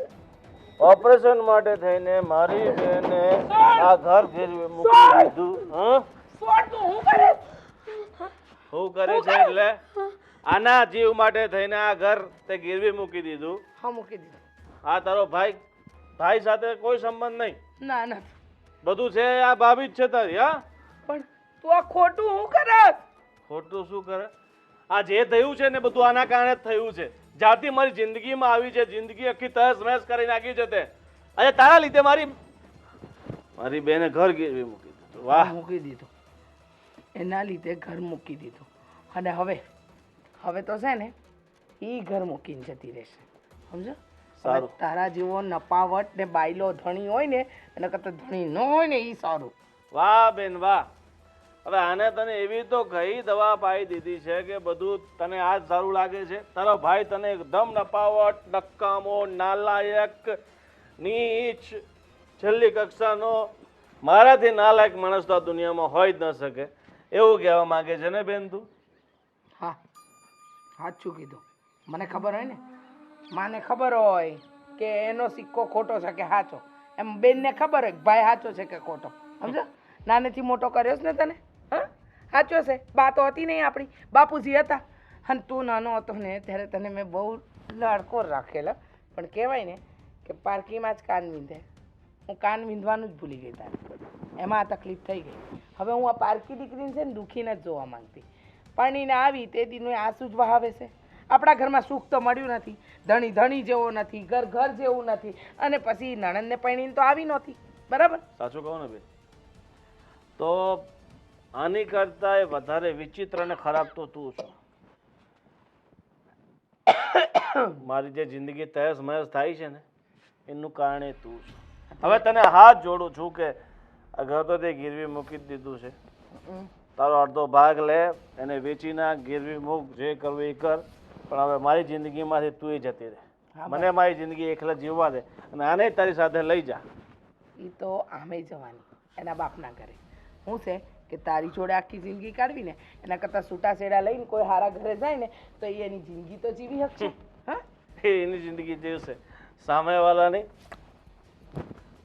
Speaker 5: ઓપરેશન માટે થઈને મારી બેને આ ઘર ગીરવે મૂકી દીધું, હા? શું કરે છે એટલે આના જીવ માટે થઈને આ ઘર તે ગીરવી મૂકી દીધું?
Speaker 1: હા, મૂકી દીધું.
Speaker 5: આ તારો ભાઈ સાથે કોઈ સંબંધ નહીં,
Speaker 1: ના ના,
Speaker 5: બધું છે આ ભાભી જ છે તારી, હા?
Speaker 1: પણ તું આ ખોટું હું કરે?
Speaker 5: ખોટું શું કરે? આ જે થયું છે ને બધું આના કારણે જ થયું છે. જ્યારથી મારી જિંદગીમાં આવી છે, જિંદગી આખી તહસ મહેસ કરી નાખી છે તે. અને તારા લીધે મારી બેને ઘર ગીરવી મૂકી દીધું. વાહ!
Speaker 1: મૂકી દીધું, એના લીધે ઘર મૂકી દીધું. અને હવે તો છે ને એ ઘર મૂકીને જતી રહેશે, સમજો?
Speaker 5: સારું.
Speaker 1: હવે તારા જેવો નપાવટ ને બાયલો ધણી હોય ને એના કરતાં ધણી ન હોય ને એ સારું.
Speaker 5: વાહ બેન વાહ! હવે આને તને એવી તો કઈ દવા પાઈ દીધી છે કે બધું તને આ જ સારું લાગે છે? તારો ભાઈ તને એકદમ નપાવટ, નકામો, નાલાયક, નીચ, છેલ્લી કક્ષાનો, મારાથી નાલાયક માણસ તો આ દુનિયામાં હોય જ ન શકે એવું કહેવા માંગે છે ને બેન તું?
Speaker 1: હા, સાચું કીધું. મને ખબર હોય ને, માને ખબર હોય કે એનો સિક્કો ખોટો છે કે સાચો, એમ બેનને ખબર હોય કે ભાઈ સાચો છે કે ખોટો, સમજો? નાનેથી મોટો કર્યો છે ને તને, હા સાચો છે. બા તો હતી નહીં આપણી, બાપુજી હતા. અને તું નાનો હતો ને ત્યારે તને મેં બહુ લાડકો રાખેલા. પણ કહેવાય ને કે પારકીમાં જ કાન વીંધે. હું કાન વીંધવાનું જ ભૂલી ગઈ તારે, એમાં આ તકલીફ થઈ ગઈ. હવે હું આ પારકી દીકરીને છે ને દુઃખી નથી જોવા માંગતી. પરણીને આવી તે દીનું આંસુ જ વહાવે છે. આપણા ઘરમાં સુખ તો મળ્યું નથી, ધણી ધણી જેવો નથી, ઘર ઘર જેવું નથી, અને પછી નણંદને પરણીને તો આવી નહોતી, બરાબર?
Speaker 5: સાચું કહો ને બેન, તો આની કરતા વધારે વિચિત્ર અને ખરાબ તો તું છો. મારી જે જિંદગી તહેસ મહેસ થાય છે ને એનું કારણે તું છો. હવે તને હાથ જોડું છું કે આ ઘર તો તે ગીરવી મૂકી જ દીધું છે. તારો અડધો ભાગ લે, એને વેચી નાખ, ગીરવી મૂક, જે કરવું એ કર. પણ હવે મારી જિંદગીમાંથી તું જતી રહે. મને મારી જિંદગી એકલા જીવવા દે અને આને તારી સાથે લઈ જા.
Speaker 1: એ તો આમે જવાની એના બાપના ઘરે. શું છે કે તારી જોડે આખી જિંદગી કાઢવી ને એના કરતાં છૂટા છેડા લઈને કોઈ હારા ઘરે જાય ને તો એ એની જિંદગી તો જીવી શકશે. હા,
Speaker 5: એની જિંદગી જીવશે, સામેવાળાની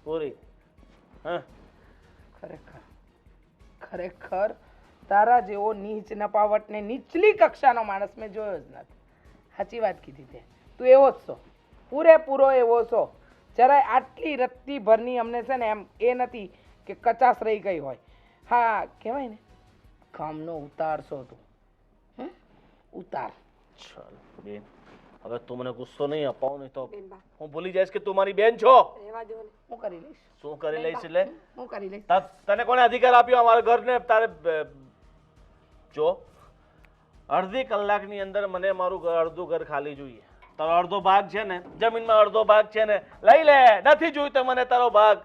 Speaker 5: પૂરી. હા,
Speaker 1: ખરેખર ખરેખર તારા જેવો નીચ નપાવટ ને નીચલી કક્ષાનો માણસ મેં જોયો જ નથી. સાચી વાત કીધી તે. તું એવો જ છો, પૂરેપૂરો એવો છો. જરાય આટલી રત્તી ભરની અમને છે ને એમ એ નથી કે કચાશ રહી ગઈ હોય. હા, કહેવાય ને કામનો ઉતાર છો તું. ઉતાર.
Speaker 5: ચાલ બેન, હવે તું મને ગુસ્સો નહીં અપાવ, નહીં તો
Speaker 2: બેન બા
Speaker 5: હું ભૂલી જઈશ કે તું મારી બેન છો.
Speaker 2: રહેવા દો ને.
Speaker 1: હું કરી લઈશ,
Speaker 5: શું કરી લઈશ એટલે?
Speaker 1: હું કરી લઈશ.
Speaker 5: તને કોને અધિકાર આપ્યો અમારા ઘરને? તારે જો અડધી કલાકની અંદર મને મારું અડધું ઘર ખાલી જોઈએ. તારો અડધો ભાગ છે ને જમીનમાં, અડધો ભાગ છે ને લઈ લે. નથી જોઈતો મને તારો ભાગ.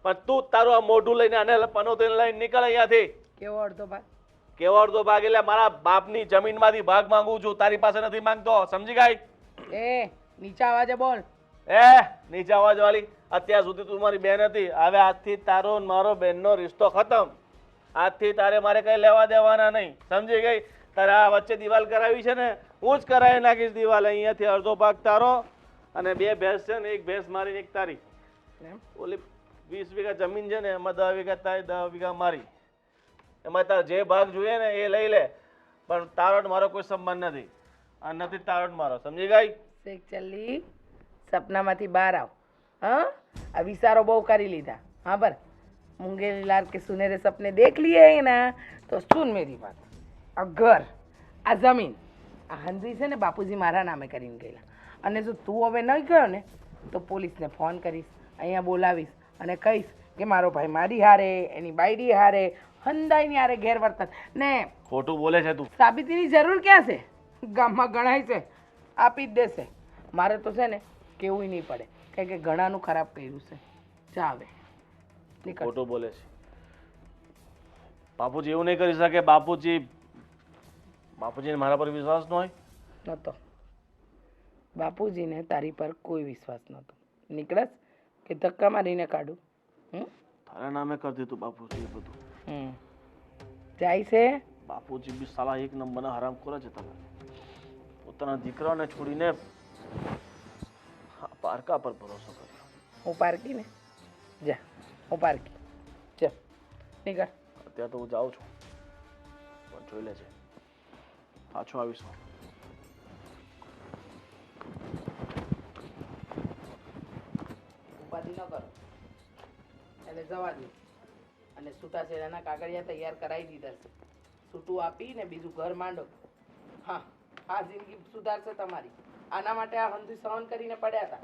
Speaker 5: પણ તું તારું આ મોઢું લઈને આને પનોતીને લઈને નીકળ અહીંયાથી.
Speaker 1: કેવો અડધો ભાગ?
Speaker 5: કેવો અડધો ભાગ? એટલે મારા બાપની જમીનમાંથી ભાગ માંગુ છું, તારી પાસે નથી માંગતો. સમજી ગઈ?
Speaker 1: એ નીચા અવાજે બોલ.
Speaker 5: નીચા અવાજ વાળી, અત્યાર સુધી તું મારી બેન હતી, હવે આજથી તારો ને મારો બેનનો રિશ્તો ખતમ. આજથી તારે મારે કઈ લેવા દેવાના નહીં. સમજી ગઈ? તારે આ વચ્ચે દિવાલ કરાવી છે ને, હું જ કરાવી નાખીશ દિવાલ. અહીંયાથી અડધો ભાગ તારો અને 2 ભેંસ છે ને, 1 ભેંસ મારી ને 1 તારી. ઓલી 20 વીઘા જમીન છે ને એમાં 10 વીઘા તારી, 10 વીઘા મારી. એમાં તારે જે ભાગ જોઈએ ને એ લઈ લે. પણ તારો મારો કોઈ સંબંધ નથી, આ નથી તારો મારો. સમજી ગઈ?
Speaker 1: શેખ ચલ્લી, સપનામાંથી બહાર આવ. હા, આ વિચારો બહુ કરી લીધા. હા બર, મૂંગેલી લાલ કે સુનેરે સપને દેખ લીએ ના તો સુન મેરી વાત. આ ઘર, આ જમીન, આ હંદરી છે ને બાપુજી મારા નામે કરીને ગયેલા. અને જો તું હવે નહીં ગયો ને તો પોલીસને ફોન કરીશ, અહીંયા બોલાવીશ અને કહીશ કે મારો ભાઈ મારી હારે, એની બાયડી હારે, હંદાઈની હારે ગેરવર્તન. ને
Speaker 5: ખોટું બોલે છે તું.
Speaker 1: સાબિતીની જરૂર ક્યાં છે? ગામમાં ગણાય છે, આપી જ દેશે. મારે તો છે ને કેવું નહીં પડે, કારણ કે ઘણાનું ખરાબ કર્યું છે. જા હવે નીકળ.
Speaker 5: ખોટું બોલે છે બાપુજી. એવું નહીં કરી શકે. બાપુજીને મારા પર વિશ્વાસ ન હોય.
Speaker 1: નહોતો બાપુજીને તારી પર કોઈ વિશ્વાસ નહોતો. નીકળસ કે ધક્કા મારીને કાઢું?
Speaker 5: તારા નામે કરતી તું બાપુજી એ બધું.
Speaker 1: જાય છે.
Speaker 5: બાપુજી બી સાલા એક નંબરના હરામખોર છે. તમે પોતાના દીકરાને છોડીને પારકા પર ભરોસો કર્યો.
Speaker 1: હું પારકી ને, જા હું પારકી. ચાલ નીકળ.
Speaker 5: અત્યારે તો હું જાઉં છું, પણ જોઈ લેજે પાછો આવીશ.
Speaker 1: ઉપાધિ ન કરો, એને જવા દો. અને છૂટાછેડાના કાગળિયા તૈયાર કરાવી દીધા છે. છૂટું આપીને બીજું ઘર માંડો. હા, આ જિંદગી સુધારશે તમારી. આના માટે આ હંધુ સહન કરીને પડ્યા હતા.